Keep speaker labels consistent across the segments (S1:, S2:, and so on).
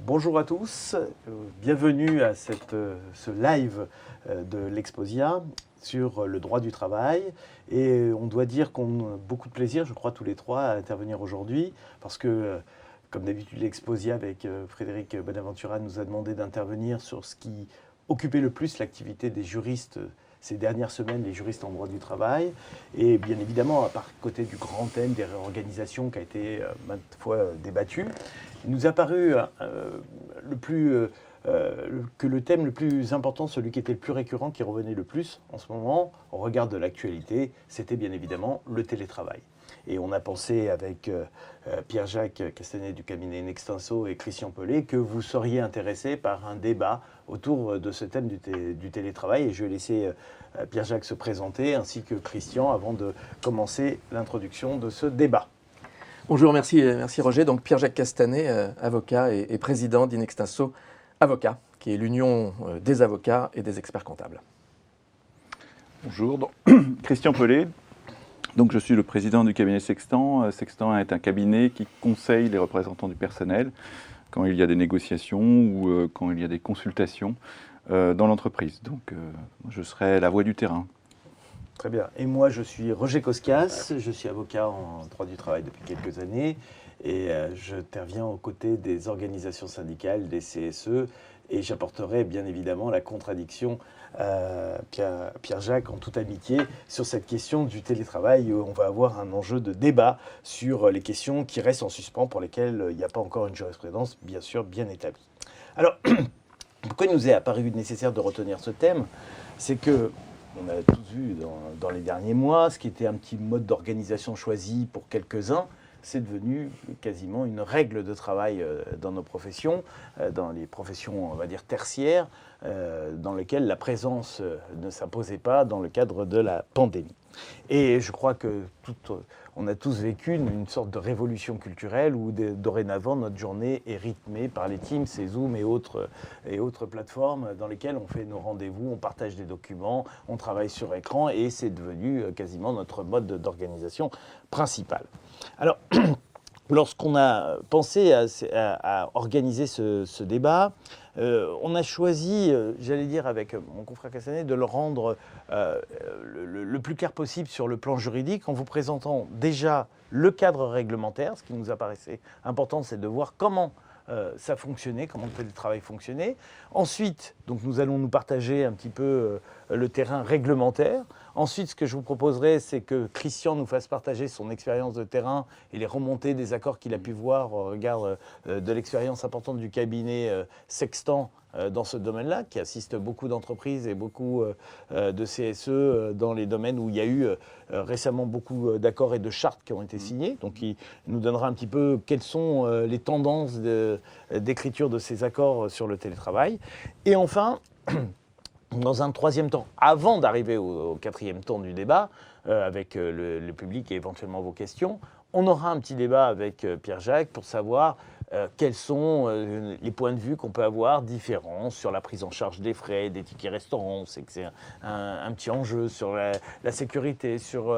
S1: Bonjour à tous, bienvenue à ce live de l'Exposia sur le droit du travail. Et on doit dire qu'on a beaucoup de plaisir, je crois, tous les trois à intervenir aujourd'hui, parce que, comme d'habitude, l'Exposia avec Frédéric Bonaventura nous a demandé d'intervenir sur ce qui occupait le plus l'activité des juristes ces dernières semaines, les juristes en droit du travail. Et bien évidemment, à côté du grand thème des réorganisations qui a été maintes fois débattu, il nous a paru que le thème le plus important, celui qui était le plus récurrent, qui revenait le plus en ce moment, au regard de l'actualité, c'était bien évidemment le télétravail. Et on a pensé avec Pierre-Jacques Castanet du cabinet Nextenso et Christian Pellet que vous seriez intéressés par un débat autour de ce thème du télétravail. Et je vais laisser Pierre-Jacques se présenter ainsi que Christian avant de commencer l'introduction de ce débat.
S2: Bonjour, merci Roger. Donc Pierre-Jacques Castanet, avocat et président d'Inextinso Avocat, qui est l'union des avocats et des experts comptables.
S3: Bonjour, donc, Christian Pellet. Donc je suis le président du cabinet Sextant. Sextant est un cabinet qui conseille les représentants du personnel quand il y a des négociations ou quand il y a des consultations dans l'entreprise. Donc je serai la voix du terrain.
S1: Très bien. Et moi, je suis Roger Koskas, je suis avocat en droit du travail depuis quelques années et j'interviens aux côtés des organisations syndicales, des CSE, et j'apporterai bien évidemment la contradiction Pierre-Jacques en toute amitié sur cette question du télétravail où on va avoir un enjeu de débat sur les questions qui restent en suspens pour lesquelles il n'y a pas encore une jurisprudence bien sûr bien établie. Alors, pourquoi il nous est apparu nécessaire de retenir ce thème? C'est que on a tous vu dans les derniers mois, ce qui était un petit mode d'organisation choisi pour quelques-uns, c'est devenu quasiment une règle de travail dans nos professions, dans les professions, on va dire, tertiaires, dans lesquelles la présence ne s'imposait pas dans le cadre de la pandémie. Et je crois que on a tous vécu une sorte de révolution culturelle où dorénavant notre journée est rythmée par les Teams et Zoom et autres plateformes dans lesquelles on fait nos rendez-vous, on partage des documents, on travaille sur écran et c'est devenu quasiment notre mode d'organisation principal. Alors, lorsqu'on a pensé à organiser ce débat, on a choisi, j'allais dire avec mon confrère Castanet, de le rendre le plus clair possible sur le plan juridique en vous présentant déjà le cadre réglementaire. Ce qui nous apparaissait important, c'est de voir comment ça fonctionnait, comment le télétravail fonctionnait. Ensuite, donc nous allons nous partager un petit peu le terrain réglementaire. Ensuite, ce que je vous proposerai, c'est que Christian nous fasse partager son expérience de terrain et les remontées des accords qu'il a pu voir au regard de l'expérience importante du cabinet Sextant dans ce domaine-là, qui assiste beaucoup d'entreprises et beaucoup de CSE dans les domaines où il y a eu récemment beaucoup d'accords et de chartes qui ont été signés. Donc il nous donnera un petit peu quelles sont les tendances d'écriture de ces accords sur le télétravail. Et enfin, dans un troisième temps, avant d'arriver au quatrième temps du débat, avec le public et éventuellement vos questions, on aura un petit débat avec Pierre-Jacques pour savoir quels sont les points de vue qu'on peut avoir différents sur la prise en charge des frais, des tickets restaurants. On sait que c'est un petit enjeu sur la sécurité, sur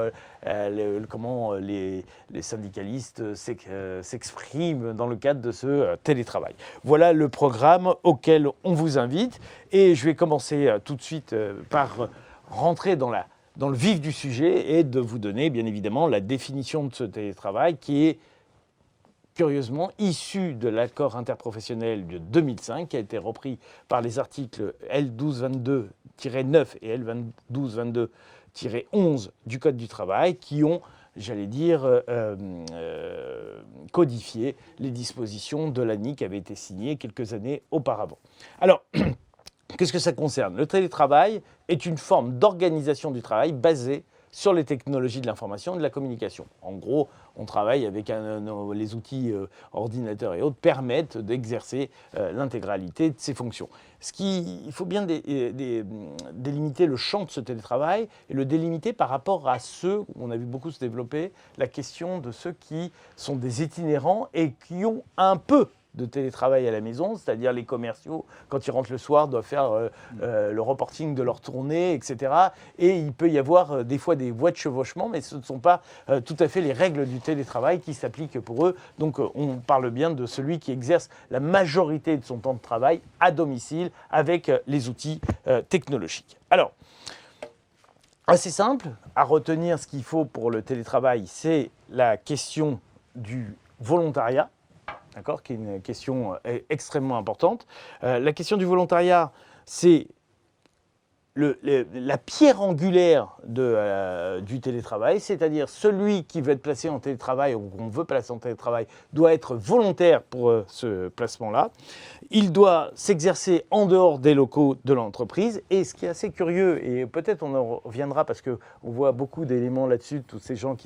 S1: comment les syndicalistes s'expriment dans le cadre de ce télétravail. Voilà le programme auquel on vous invite. Et je vais commencer tout de suite par rentrer dans le vif du sujet et de vous donner bien évidemment la définition de ce télétravail qui est curieusement issu de l'accord interprofessionnel de 2005 qui a été repris par les articles L1222-9 et L1222-11 du Code du travail qui ont, j'allais dire, codifié les dispositions de l'ANI qui avaient été signées quelques années auparavant. Alors, qu'est-ce que ça concerne? Le télétravail est une forme d'organisation du travail basée sur les technologies de l'information et de la communication. En gros, on travaille avec les outils ordinateurs et autres permettent d'exercer l'intégralité de ces fonctions. Il faut bien délimiter le champ de ce télétravail et le délimiter par rapport à ceux, on a vu beaucoup se développer, la question de ceux qui sont des itinérants et qui ont un peu de télétravail à la maison, c'est-à-dire les commerciaux, quand ils rentrent le soir, doivent faire le reporting de leur tournée, etc. Et il peut y avoir des fois des voies de chevauchement, mais ce ne sont pas tout à fait les règles du télétravail qui s'appliquent pour eux. Donc on parle bien de celui qui exerce la majorité de son temps de travail à domicile avec les outils technologiques. Alors, assez simple, à retenir ce qu'il faut pour le télétravail, c'est la question du volontariat, d'accord, qui est une question extrêmement importante. La question du volontariat, c'est la pierre angulaire du télétravail, c'est-à-dire celui qui veut être placé en télétravail ou qu'on veut placer en télétravail doit être volontaire pour ce placement-là. Il doit s'exercer en dehors des locaux de l'entreprise. Et ce qui est assez curieux, et peut-être on en reviendra parce qu'on voit beaucoup d'éléments là-dessus, tous ces gens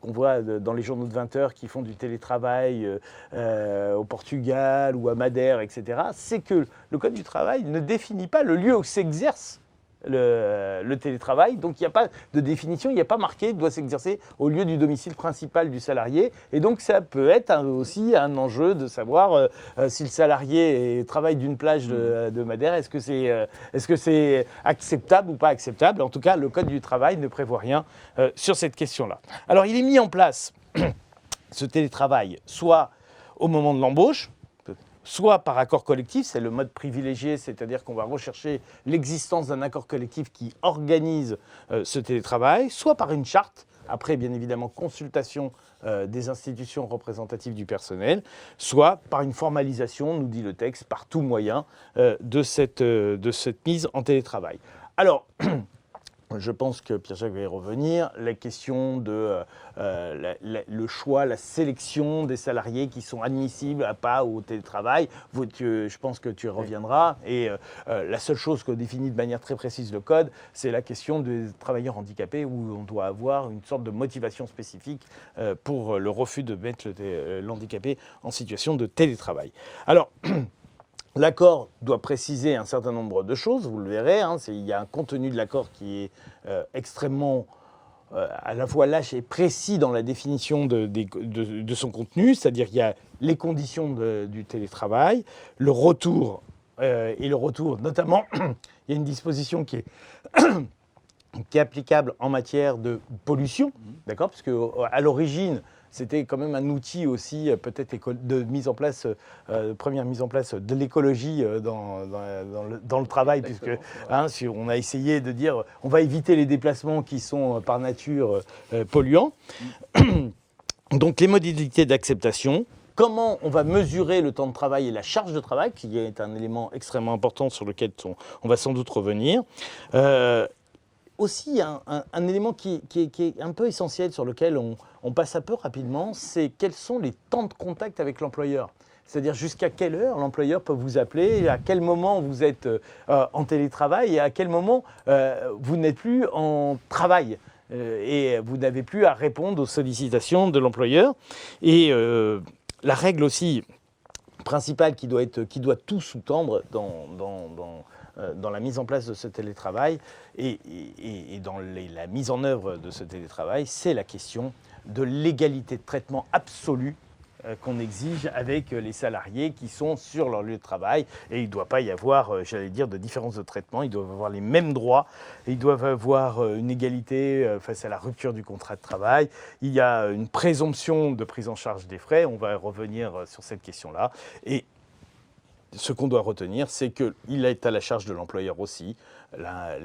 S1: qu'on voit dans les journaux de 20 heures qui font du télétravail au Portugal ou à Madère, etc., c'est que le Code du travail ne définit pas le lieu où s'exerce le télétravail, donc il n'y a pas de définition, il n'y a pas marqué, il doit s'exercer au lieu du domicile principal du salarié, et donc ça peut être aussi un enjeu de savoir si le salarié travaille d'une plage de Madère, est-ce que c'est acceptable ou pas acceptable. En tout cas, le Code du travail ne prévoit rien sur cette question-là. Alors il est mis en place, ce télétravail, soit au moment de l'embauche, soit par accord collectif, c'est le mode privilégié, c'est-à-dire qu'on va rechercher l'existence d'un accord collectif qui organise ce télétravail, soit par une charte, après bien évidemment consultation des institutions représentatives du personnel, soit par une formalisation, nous dit le texte, par tout moyen de cette mise en télétravail. Alors, je pense que Pierre-Jacques va y revenir. La question de le choix, la sélection des salariés qui sont admissibles à pas au télétravail, je pense que tu y reviendras. Et la seule chose que définit de manière très précise le Code, c'est la question des travailleurs handicapés où on doit avoir une sorte de motivation spécifique pour le refus de mettre l'handicapé en situation de télétravail. Alors, l'accord doit préciser un certain nombre de choses, vous le verrez. Il y a un contenu de l'accord qui est extrêmement à la fois lâche et précis dans la définition de son contenu, c'est-à-dire qu'il y a les conditions du télétravail, le retour, et le retour notamment, il y a une disposition qui est applicable en matière de pollution, d'accord, parce qu'à l'origine, c'était quand même un outil aussi peut-être de mise en place, première mise en place de l'écologie dans le travail, puisque on a essayé de dire on va éviter les déplacements qui sont par nature polluants. Donc les modalités d'acceptation, comment on va mesurer le temps de travail et la charge de travail, qui est un élément extrêmement important sur lequel on va sans doute revenir. Aussi, un élément qui est un peu essentiel sur lequel on passe un peu rapidement, c'est quels sont les temps de contact avec l'employeur. C'est-à-dire jusqu'à quelle heure l'employeur peut vous appeler, à quel moment vous êtes en télétravail et à quel moment vous n'êtes plus en travail. Et vous n'avez plus à répondre aux sollicitations de l'employeur. Et la règle aussi principale qui doit tout sous-tendre dans la mise en place de ce télétravail et dans la mise en œuvre de ce télétravail, c'est la question de l'égalité de traitement absolue qu'on exige avec les salariés qui sont sur leur lieu de travail. Et il ne doit pas y avoir, j'allais dire, de différence de traitement. Ils doivent avoir les mêmes droits. Ils doivent avoir une égalité face à la rupture du contrat de travail. Il y a une présomption de prise en charge des frais. On va revenir sur cette question-là. Et ce qu'on doit retenir, c'est qu'il est à la charge de l'employeur aussi, la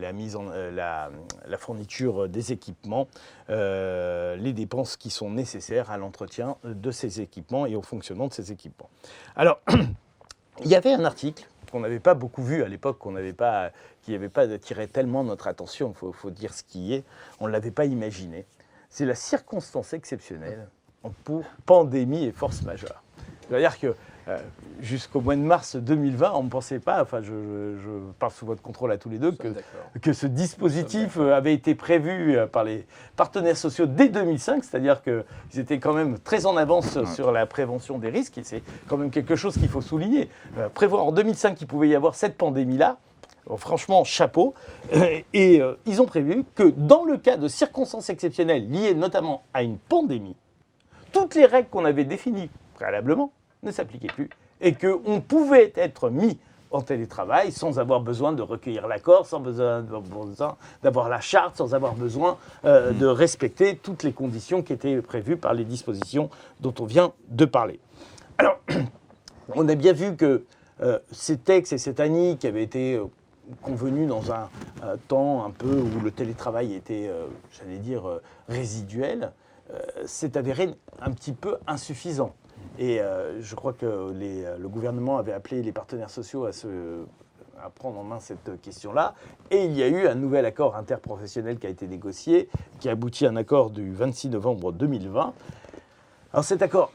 S1: fourniture des équipements, les dépenses qui sont nécessaires à l'entretien de ces équipements et au fonctionnement de ces équipements. Alors, il y avait un article qu'on n'avait pas beaucoup vu à l'époque, qui n'avait pas attiré tellement notre attention, il faut dire ce qui est, on ne l'avait pas imaginé. C'est la circonstance exceptionnelle pour pandémie et force majeure. C'est-à-dire que jusqu'au mois de mars 2020, on ne pensait pas, enfin je parle sous votre contrôle à tous les deux, que ce dispositif avait été prévu par les partenaires sociaux dès 2005, c'est-à-dire qu'ils étaient quand même très en avance sur la prévention des risques, et c'est quand même quelque chose qu'il faut souligner. Prévoir en 2005 qu'il pouvait y avoir cette pandémie-là, franchement, chapeau. Et ils ont prévu que dans le cas de circonstances exceptionnelles liées notamment à une pandémie, toutes les règles qu'on avait définies préalablement ne s'appliquaient plus et qu'on pouvait être mis en télétravail sans avoir besoin de recueillir l'accord, sans besoin d'avoir la charte, sans avoir besoin de respecter toutes les conditions qui étaient prévues par les dispositions dont on vient de parler. Alors, on a bien vu que ces textes et cette ANI qui avaient été convenus dans un temps un peu où le télétravail était, j'allais dire, résiduel, s'est avéré un petit peu insuffisant. Et je crois que le gouvernement avait appelé les partenaires sociaux à prendre en main cette question-là. Et il y a eu un nouvel accord interprofessionnel qui a été négocié, qui a abouti à un accord du 26 novembre 2020. Alors cet accord,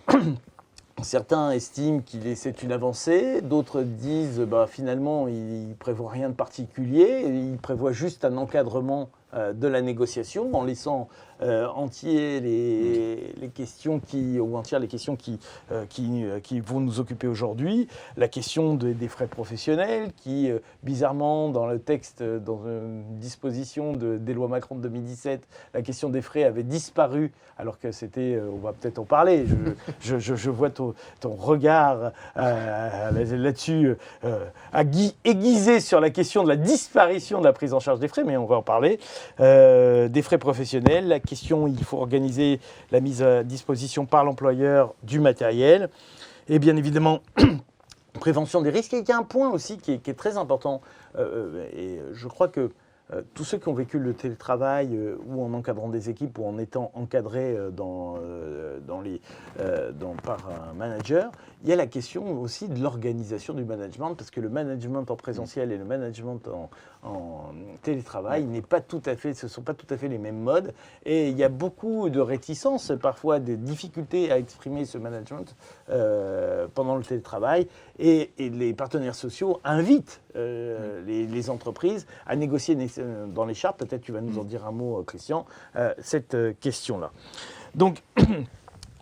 S1: certains estiment c'est une avancée, d'autres disent finalement il ne prévoit rien de particulier, il prévoit juste un encadrement de la négociation en laissant entières les questions qui vont nous occuper aujourd'hui. La question des frais professionnels qui, bizarrement, dans le texte, dans une disposition des lois Macron de 2017, la question des frais avait disparu, alors que c'était, on va peut-être en parler, je vois ton regard là-dessus aiguisé sur la question de la disparition de la prise en charge des frais, mais on va en parler. Des frais professionnels, la question, il faut organiser la mise à disposition par l'employeur du matériel, et bien évidemment, prévention des risques. Et il y a un point aussi qui est très important, et je crois que tous ceux qui ont vécu le télétravail ou en encadrant des équipes ou en étant encadrés par un manager, il y a la question aussi de l'organisation du management, parce que le management en présentiel et le management en télétravail ce ne sont pas tout à fait les mêmes modes, et il y a beaucoup de réticences, parfois des difficultés à exprimer ce management pendant le télétravail, et les partenaires sociaux invitent les entreprises à négocier dans les chartes, peut-être tu vas nous en dire un mot, Christian, cette question-là. Donc,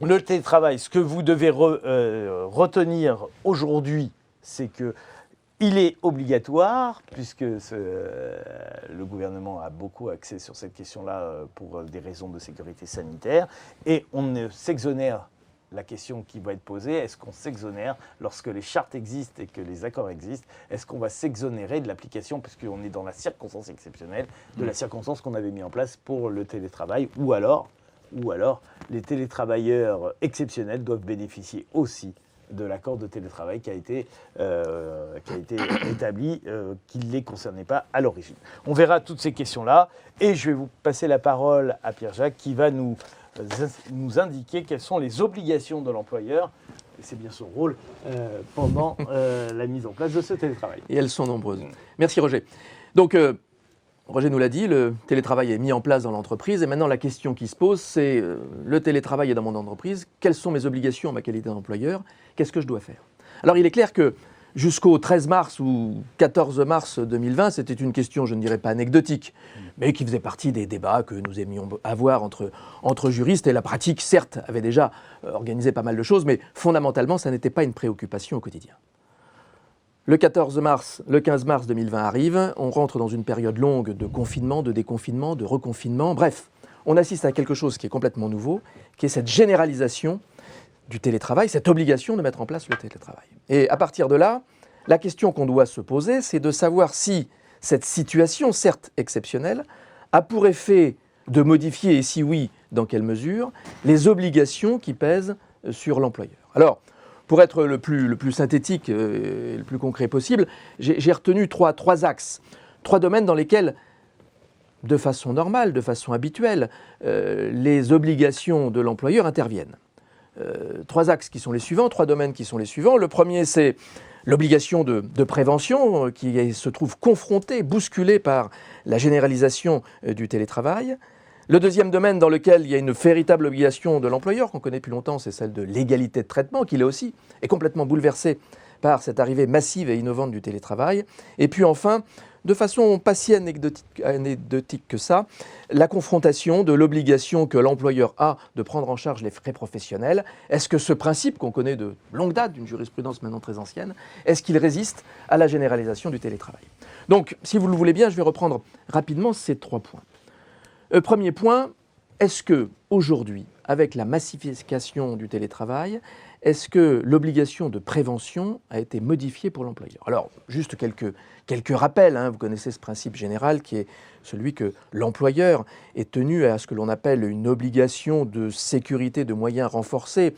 S1: le télétravail, ce que vous devez retenir aujourd'hui, c'est qu'il est obligatoire, puisque le gouvernement a beaucoup axé sur cette question-là pour des raisons de sécurité sanitaire, et on ne s'exonère. La question qui va être posée, est-ce qu'on s'exonère lorsque les chartes existent et que les accords existent? Est-ce qu'on va s'exonérer de l'application, puisqu'on est dans la circonstance exceptionnelle, de la circonstance qu'on avait mis en place pour le télétravail, ou alors les télétravailleurs exceptionnels doivent bénéficier aussi de l'accord de télétravail qui a été établi, qui ne les concernait pas à l'origine. On verra toutes ces questions-là, et je vais vous passer la parole à Pierre-Jacques qui va nous indiquer quelles sont les obligations de l'employeur, et c'est bien son rôle, pendant la mise en place de ce télétravail.
S2: Et elles sont nombreuses. Merci Roger. Donc, Roger nous l'a dit, le télétravail est mis en place dans l'entreprise, et maintenant la question qui se pose, c'est le télétravail est dans mon entreprise, quelles sont mes obligations en ma qualité d'employeur, qu'est-ce que je dois faire? Alors il est clair que jusqu'au 13 mars ou 14 mars 2020, c'était une question, je ne dirais pas anecdotique, mais qui faisait partie des débats que nous aimions avoir entre juristes. Et la pratique, certes, avait déjà organisé pas mal de choses, mais fondamentalement, ça n'était pas une préoccupation au quotidien. Le 15 mars 2020 arrive, on rentre dans une période longue de confinement, de déconfinement, de reconfinement. Bref, on assiste à quelque chose qui est complètement nouveau, qui est cette généralisation du télétravail, cette obligation de mettre en place le télétravail. Et à partir de là, la question qu'on doit se poser, c'est de savoir si cette situation, certes exceptionnelle, a pour effet de modifier, et si oui, dans quelle mesure, les obligations qui pèsent sur l'employeur. Alors, pour être le plus synthétique et le plus concret possible, j'ai retenu trois axes, trois domaines dans lesquels, de façon normale, de façon habituelle, les obligations de l'employeur interviennent. Trois axes qui sont les suivants, trois domaines qui sont les suivants. Le premier, c'est l'obligation de prévention qui se trouve confrontée, bousculée par la généralisation du télétravail. Le deuxième domaine dans lequel il y a une véritable obligation de l'employeur, qu'on connaît depuis longtemps, c'est celle de l'égalité de traitement, qui là aussi est complètement bouleversée par cette arrivée massive et innovante du télétravail. Et puis enfin, de façon pas si anecdotique que ça, la confrontation de l'obligation que l'employeur a de prendre en charge les frais professionnels. Est-ce que ce principe, qu'on connaît de longue date, d'une jurisprudence maintenant très ancienne, est-ce qu'il résiste à la généralisation du télétravail? Donc, si vous le voulez bien, je vais reprendre rapidement ces trois points. Premier point, est-ce que aujourd'hui, avec la massification du télétravail, est-ce que l'obligation de prévention a été modifiée pour l'employeur? Alors, juste quelques rappels, hein. Vous connaissez ce principe général qui est celui que l'employeur est tenu à ce que l'on appelle une obligation de sécurité de moyens renforcés.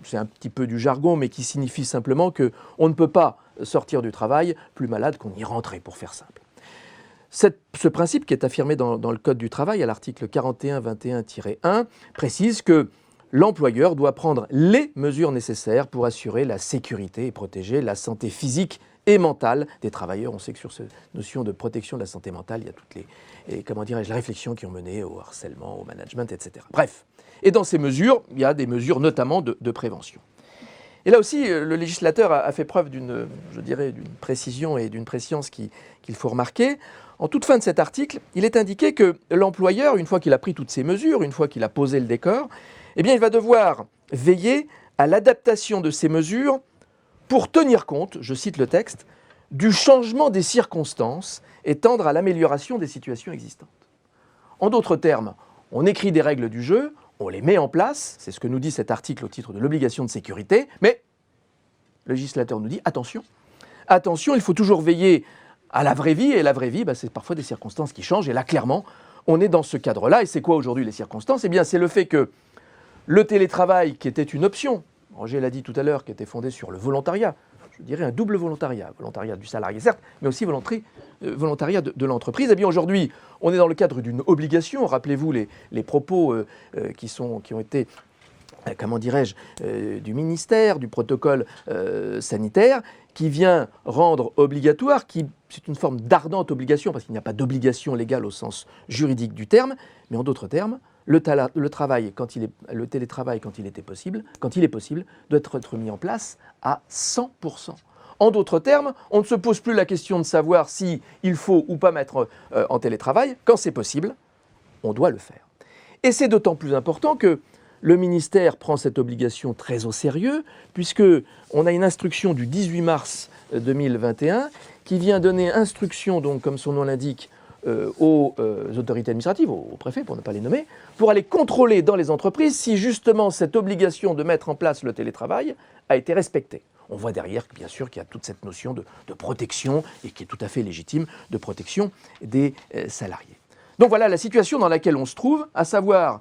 S2: C'est un petit peu du jargon, mais qui signifie simplement qu'on ne peut pas sortir du travail plus malade qu'on y rentrait, pour faire simple. Ce principe qui est affirmé dans le Code du travail, à l'article 41-21-1, précise que l'employeur doit prendre les mesures nécessaires pour assurer la sécurité et protéger la santé physique et mentale des travailleurs. On sait que sur cette notion de protection de la santé mentale, il y a toutes les réflexions qui ont mené au harcèlement, au management, etc. Bref. Et dans ces mesures, il y a des mesures notamment de prévention. Et là aussi, le législateur a fait preuve d'une précision et d'une préscience qu'il faut remarquer. En toute fin de cet article, il est indiqué que l'employeur, une fois qu'il a pris toutes ces mesures, une fois qu'il a posé le décor, eh bien, il va devoir veiller à l'adaptation de ces mesures pour tenir compte, je cite le texte, du changement des circonstances et tendre à l'amélioration des situations existantes. En d'autres termes, on écrit des règles du jeu, on les met en place, c'est ce que nous dit cet article au titre de l'obligation de sécurité, mais le législateur nous dit attention, il faut toujours veiller à la vraie vie, et la vraie vie, c'est parfois des circonstances qui changent, et là, clairement, on est dans ce cadre-là, et c'est quoi aujourd'hui les circonstances? Eh bien, c'est le fait que le télétravail, qui était une option, Roger l'a dit tout à l'heure, qui était fondée sur le volontariat, je dirais un double volontariat du salarié certes, mais aussi volontariat de l'entreprise. Eh bien aujourd'hui, on est dans le cadre d'une obligation. Rappelez-vous les propos qui ont été, du ministère, du protocole sanitaire, qui vient rendre obligatoire, c'est une forme d'ardente obligation, parce qu'il n'y a pas d'obligation légale au sens juridique du terme, mais en d'autres termes, le télétravail, quand il est possible, doit être mis en place à 100%. En d'autres termes, on ne se pose plus la question de savoir s'il faut ou pas mettre en télétravail. Quand c'est possible, on doit le faire. Et c'est d'autant plus important que le ministère prend cette obligation très au sérieux, puisqu'on a une instruction du 18 mars 2021 qui vient donner instruction, donc, comme son nom l'indique, aux autorités administratives, aux préfets pour ne pas les nommer, pour aller contrôler dans les entreprises si justement cette obligation de mettre en place le télétravail a été respectée. On voit derrière, bien sûr, qu'il y a toute cette notion de protection, et qui est tout à fait légitime, de protection des salariés. Donc voilà la situation dans laquelle on se trouve, à savoir,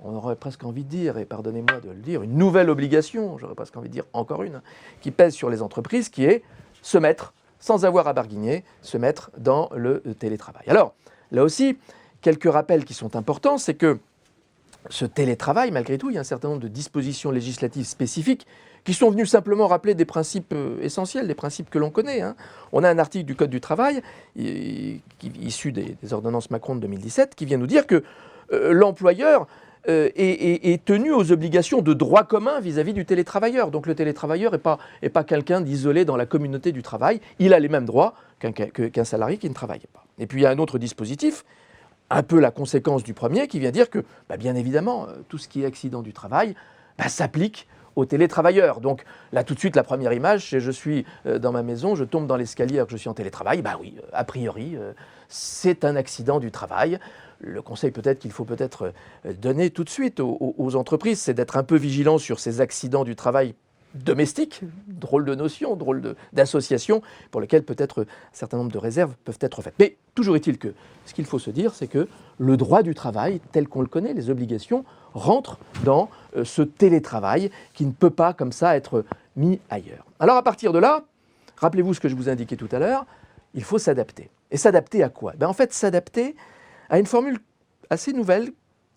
S2: on aurait presque envie de dire, et pardonnez-moi de le dire, une nouvelle obligation, j'aurais presque envie de dire encore une, qui pèse sur les entreprises, qui est se mettre, sans avoir à barguigner, se mettre dans le télétravail. Alors, là aussi, quelques rappels qui sont importants, c'est que ce télétravail, malgré tout, il y a un certain nombre de dispositions législatives spécifiques qui sont venues simplement rappeler des principes essentiels, des principes que l'on connaît. On a un article du Code du travail, issu des ordonnances Macron de 2017, qui vient nous dire que l'employeur est tenu aux obligations de droit commun vis-à-vis du télétravailleur. Donc le télétravailleur n'est pas quelqu'un d'isolé dans la communauté du travail. Il a les mêmes droits qu'un salarié qui ne travaille pas. Et puis il y a un autre dispositif, un peu la conséquence du premier, qui vient dire que, bien évidemment, tout ce qui est accident du travail s'applique aux télétravailleurs. Donc là, tout de suite, la première image, c'est je suis dans ma maison, je tombe dans l'escalier alors que je suis en télétravail. Oui, a priori, c'est un accident du travail. Le conseil peut-être qu'il faut donner tout de suite aux entreprises, c'est d'être un peu vigilant sur ces accidents du travail domestiques, drôle de notion, drôle d'association, pour lesquelles peut-être un certain nombre de réserves peuvent être faites. Mais toujours est-il que ce qu'il faut se dire, c'est que le droit du travail, tel qu'on le connaît, les obligations, rentrent dans ce télétravail qui ne peut pas comme ça être mis ailleurs. Alors à partir de là, rappelez-vous ce que je vous indiquais tout à l'heure, il faut s'adapter. Et s'adapter à quoi? En fait, s'adapter à une formule assez nouvelle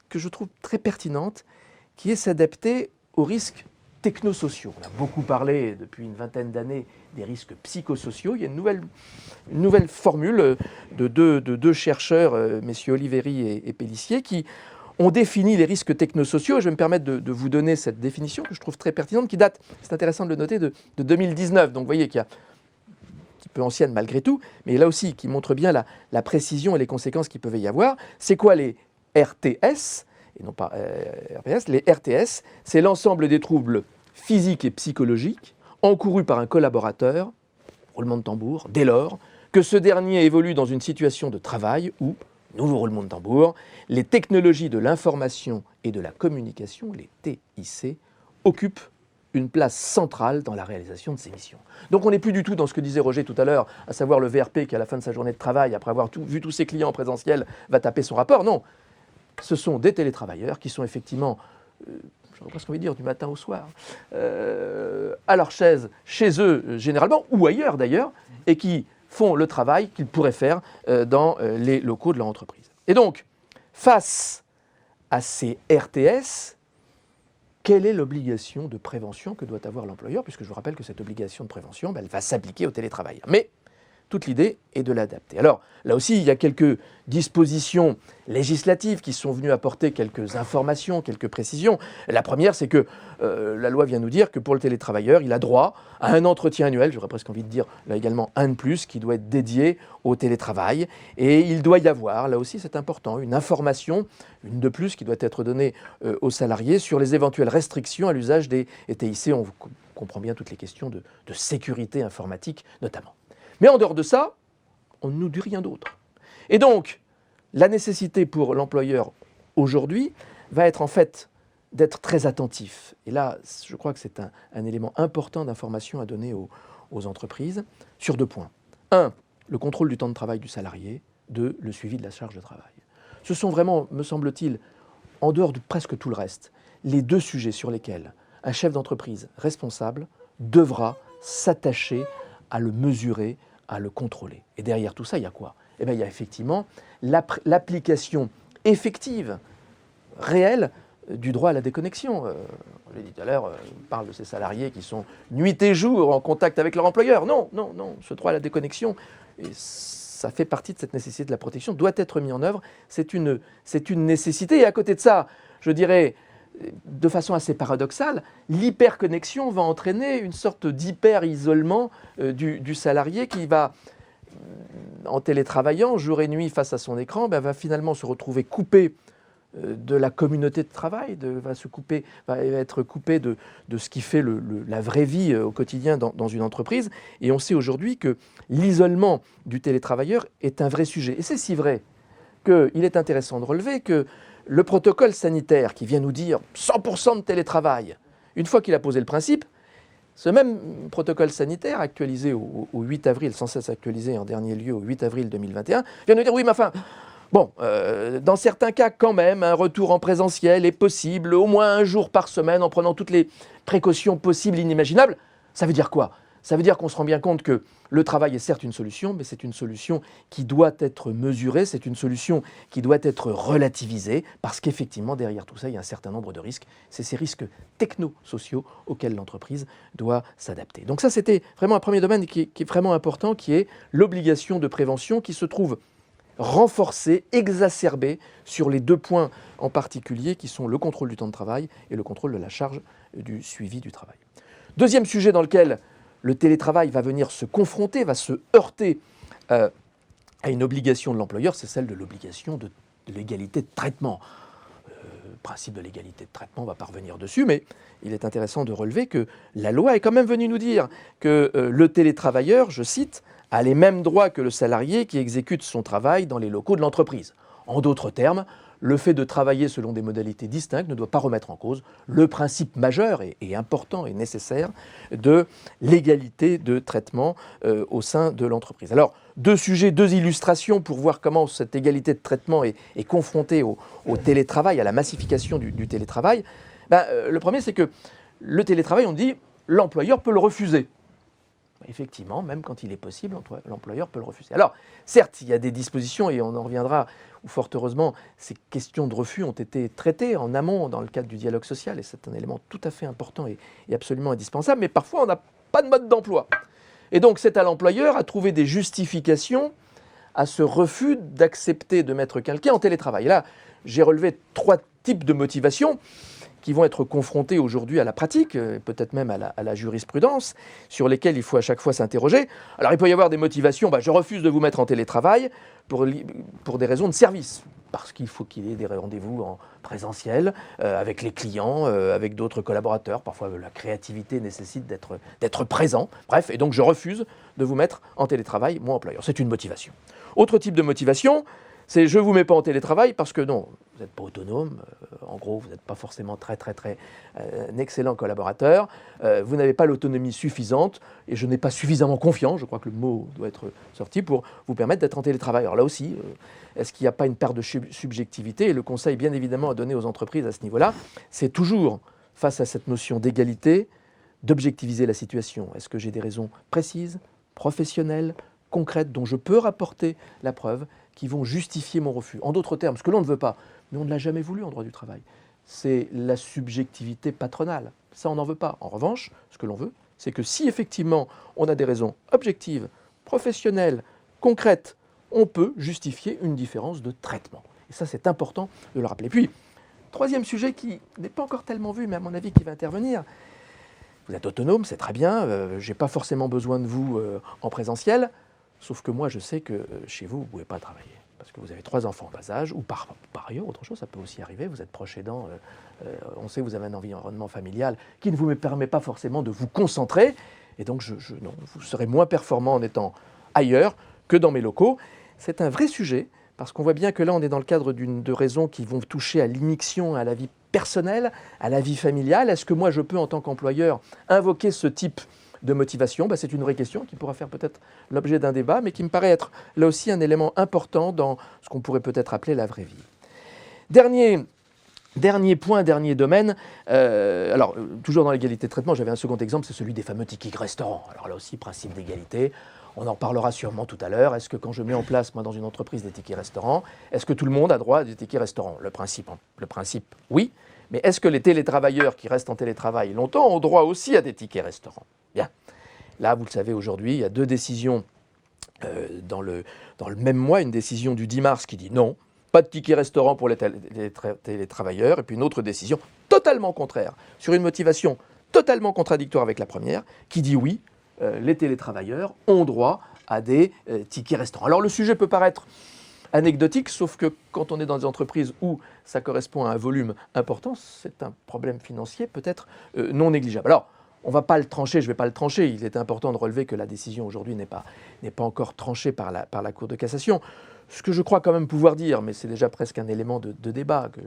S2: que je trouve très pertinente, qui est s'adapter aux risques technosociaux. On a beaucoup parlé depuis une vingtaine d'années des risques psychosociaux. Il y a une nouvelle formule de deux chercheurs, messieurs Oliveri et Pellissier, qui ont défini les risques technosociaux. Je vais me permettre de vous donner cette définition que je trouve très pertinente, qui date, c'est intéressant de le noter, de 2019. Donc vous voyez qu'il y a peu ancienne malgré tout, mais là aussi qui montre bien la précision et les conséquences qu'il peuvent y avoir. C'est quoi les RTS, et non pas RPS? Les RTS, c'est l'ensemble des troubles physiques et psychologiques encourus par un collaborateur, roulement de tambour, dès lors que ce dernier évolue dans une situation de travail où, nouveau roulement de tambour, les technologies de l'information et de la communication, les TIC, occupent une place centrale dans la réalisation de ces missions. Donc on n'est plus du tout dans ce que disait Roger tout à l'heure, à savoir le VRP qui à la fin de sa journée de travail, après avoir vu tous ses clients en présentiel, va taper son rapport. Non, ce sont des télétravailleurs qui sont effectivement, j'aurais presque envie de dire du matin au soir, à leur chaise, chez eux généralement, ou ailleurs d'ailleurs, et qui font le travail qu'ils pourraient faire dans les locaux de leur entreprise. Et donc, face à ces RTS, quelle est l'obligation de prévention que doit avoir l'employeur? Puisque je vous rappelle que cette obligation de prévention, elle va s'appliquer au télétravail. Mais toute l'idée est de l'adapter. Alors là aussi, il y a quelques dispositions législatives qui sont venues apporter quelques informations, quelques précisions. La première, c'est que la loi vient nous dire que pour le télétravailleur, il a droit à un entretien annuel, j'aurais presque envie de dire là également un de plus, qui doit être dédié au télétravail. Et il doit y avoir, là aussi c'est important, une information, une de plus, qui doit être donnée aux salariés sur les éventuelles restrictions à l'usage des TIC. On comprend bien toutes les questions de sécurité informatique notamment. Mais en dehors de ça, on ne nous dit rien d'autre. Et donc, la nécessité pour l'employeur aujourd'hui va être en fait d'être très attentif. Et là, je crois que c'est un élément important d'information à donner aux entreprises sur 2 points. 1, le contrôle du temps de travail du salarié. 2, le suivi de la charge de travail. Ce sont vraiment, me semble-t-il, en dehors de presque tout le reste, les 2 sujets sur lesquels un chef d'entreprise responsable devra s'attacher à le mesurer, à le contrôler. Et derrière tout ça, il y a quoi? Eh bien, il y a effectivement l'application effective, réelle, du droit à la déconnexion. Je l'ai dit tout à l'heure, on parle de ces salariés qui sont nuit et jour en contact avec leur employeur. Non, non, non, ce droit à la déconnexion, et ça fait partie de cette nécessité de la protection, doit être mis en œuvre. C'est une nécessité. Et à côté de ça, je dirais, de façon assez paradoxale, l'hyperconnexion va entraîner une sorte d'hyper-isolement du salarié qui va, en télétravaillant jour et nuit face à son écran, va finalement se retrouver coupé de la communauté de travail, va être coupé de ce qui fait la vraie vie au quotidien dans une entreprise. Et on sait aujourd'hui que l'isolement du télétravailleur est un vrai sujet. Et c'est si vrai qu'il est intéressant de relever que le protocole sanitaire qui vient nous dire 100% de télétravail, une fois qu'il a posé le principe, ce même protocole sanitaire actualisé au 8 avril, sans cesse actualisé en dernier lieu au 8 avril 2021, vient nous dire oui, mais enfin, bon, dans certains cas quand même, un retour en présentiel est possible, au moins un jour par semaine, en prenant toutes les précautions possibles, inimaginables. Ça veut dire quoi? Ça veut dire qu'on se rend bien compte que le travail est certes une solution, mais c'est une solution qui doit être mesurée, c'est une solution qui doit être relativisée, parce qu'effectivement, derrière tout ça, il y a un certain nombre de risques. C'est ces risques technosociaux auxquels l'entreprise doit s'adapter. Donc ça, c'était vraiment un premier domaine qui est vraiment important, qui est l'obligation de prévention qui se trouve renforcée, exacerbée sur les 2 points en particulier, qui sont le contrôle du temps de travail et le contrôle de la charge du suivi du travail. Deuxième sujet dans lequel le télétravail va venir se confronter, va se heurter à une obligation de l'employeur, c'est celle de l'obligation de l'égalité de traitement. Le principe de l'égalité de traitement, on ne va pas revenir dessus, mais il est intéressant de relever que la loi est quand même venue nous dire que le télétravailleur, je cite, a les mêmes droits que le salarié qui exécute son travail dans les locaux de l'entreprise. En d'autres termes, le fait de travailler selon des modalités distinctes ne doit pas remettre en cause le principe majeur et important et nécessaire de l'égalité de traitement au sein de l'entreprise. Alors, 2 sujets, 2 illustrations pour voir comment cette égalité de traitement est confrontée au télétravail, à la massification du télétravail. Le premier, c'est que le télétravail, on dit, l'employeur peut le refuser. Effectivement, même quand il est possible, l'employeur peut le refuser. Alors, certes, il y a des dispositions, et on en reviendra, où fort heureusement, ces questions de refus ont été traitées en amont dans le cadre du dialogue social, et c'est un élément tout à fait important et absolument indispensable, mais parfois on n'a pas de mode d'emploi. Et donc c'est à l'employeur à trouver des justifications à ce refus d'accepter de mettre quelqu'un en télétravail. Et là, j'ai relevé 3 types de motivations qui vont être confrontés aujourd'hui à la pratique, peut-être même à la jurisprudence, sur lesquelles il faut à chaque fois s'interroger. Alors il peut y avoir des motivations, je refuse de vous mettre en télétravail pour des raisons de service, parce qu'il faut qu'il y ait des rendez-vous en présentiel avec les clients, avec d'autres collaborateurs. Parfois la créativité nécessite d'être présent. Bref, et donc je refuse de vous mettre en télétravail, moi employeur. C'est une motivation. Autre type de motivation, C'est je ne vous mets pas en télétravail parce que non, vous n'êtes pas autonome, en gros, vous n'êtes pas forcément un excellent collaborateur, vous n'avez pas l'autonomie suffisante et je n'ai pas suffisamment confiance, je crois que le mot doit être sorti, pour vous permettre d'être en télétravail. Alors là aussi, est-ce qu'il n'y a pas une part de subjectivité? Et le conseil, bien évidemment, à donner aux entreprises à ce niveau-là, c'est toujours, face à cette notion d'égalité, d'objectiviser la situation. Est-ce que j'ai des raisons précises, professionnelles, concrètes, dont je peux rapporter la preuve, qui vont justifier mon refus? En d'autres termes, ce que l'on ne veut pas, mais on ne l'a jamais voulu en droit du travail, c'est la subjectivité patronale. Ça, on n'en veut pas. En revanche, ce que l'on veut, c'est que si effectivement on a des raisons objectives, professionnelles, concrètes, on peut justifier une différence de traitement. Et ça, c'est important de le rappeler. Puis, troisième sujet qui n'est pas encore tellement vu, mais à mon avis qui va intervenir. Vous êtes autonome, c'est très bien, je n'ai pas forcément besoin de vous en présentiel, sauf que moi, je sais que chez vous, vous ne pouvez pas travailler. Parce que vous avez 3 enfants en bas âge, ou par ailleurs, autre chose, ça peut aussi arriver, vous êtes proche aidant, on sait que vous avez un environnement familial qui ne vous permet pas forcément de vous concentrer, et donc non, vous serez moins performant en étant ailleurs que dans mes locaux. C'est un vrai sujet, parce qu'on voit bien que là, on est dans le cadre de raisons qui vont toucher à l'immixtion, à la vie personnelle, à la vie familiale. Est-ce que moi, je peux, en tant qu'employeur, invoquer ce type de motivation? C'est une vraie question qui pourra faire peut-être l'objet d'un débat, mais qui me paraît être là aussi un élément important dans ce qu'on pourrait peut-être appeler la vraie vie. Dernier point, dernier domaine, toujours dans l'égalité de traitement, j'avais un second exemple, c'est celui des fameux tickets restaurants. Alors là aussi, principe d'égalité, on en parlera sûrement tout à l'heure. Est-ce que quand je mets en place, moi, dans une entreprise, des tickets restaurants, est-ce que tout le monde a droit à des tickets restaurants? Le principe, oui. Mais est-ce que les télétravailleurs qui restent en télétravail longtemps ont droit aussi à des tickets restaurants? Bien. Là, vous le savez, aujourd'hui, il y a 2 décisions dans le même mois. Une décision du 10 mars qui dit non, pas de tickets restaurant pour les télétravailleurs. Et puis une autre décision totalement contraire, sur une motivation totalement contradictoire avec la première, qui dit oui, les télétravailleurs ont droit à des tickets restaurants. Alors le sujet peut paraître anecdotique, sauf que quand on est dans des entreprises où ça correspond à un volume important, c'est un problème financier peut-être non négligeable. Alors, on ne va pas le trancher, je ne vais pas le trancher. Il est important de relever que la décision aujourd'hui n'est pas encore tranchée par la Cour de cassation. Ce que je crois quand même pouvoir dire, mais c'est déjà presque un élément de débat que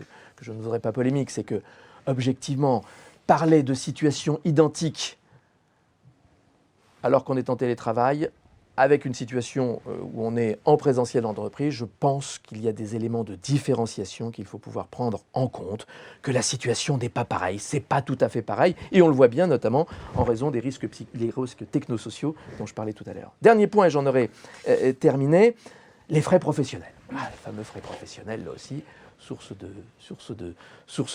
S2: je ne voudrais pas polémique, c'est que, objectivement, parler de situations identiques alors qu'on est en télétravail, avec une situation où on est en présentiel dans l'entreprise, je pense qu'il y a des éléments de différenciation qu'il faut pouvoir prendre en compte, que la situation n'est pas pareille, c'est pas tout à fait pareil, et on le voit bien notamment en raison des risques technosociaux dont je parlais tout à l'heure. Dernier point, et j'en aurai terminé, les frais professionnels. Les fameux frais professionnels, là aussi, source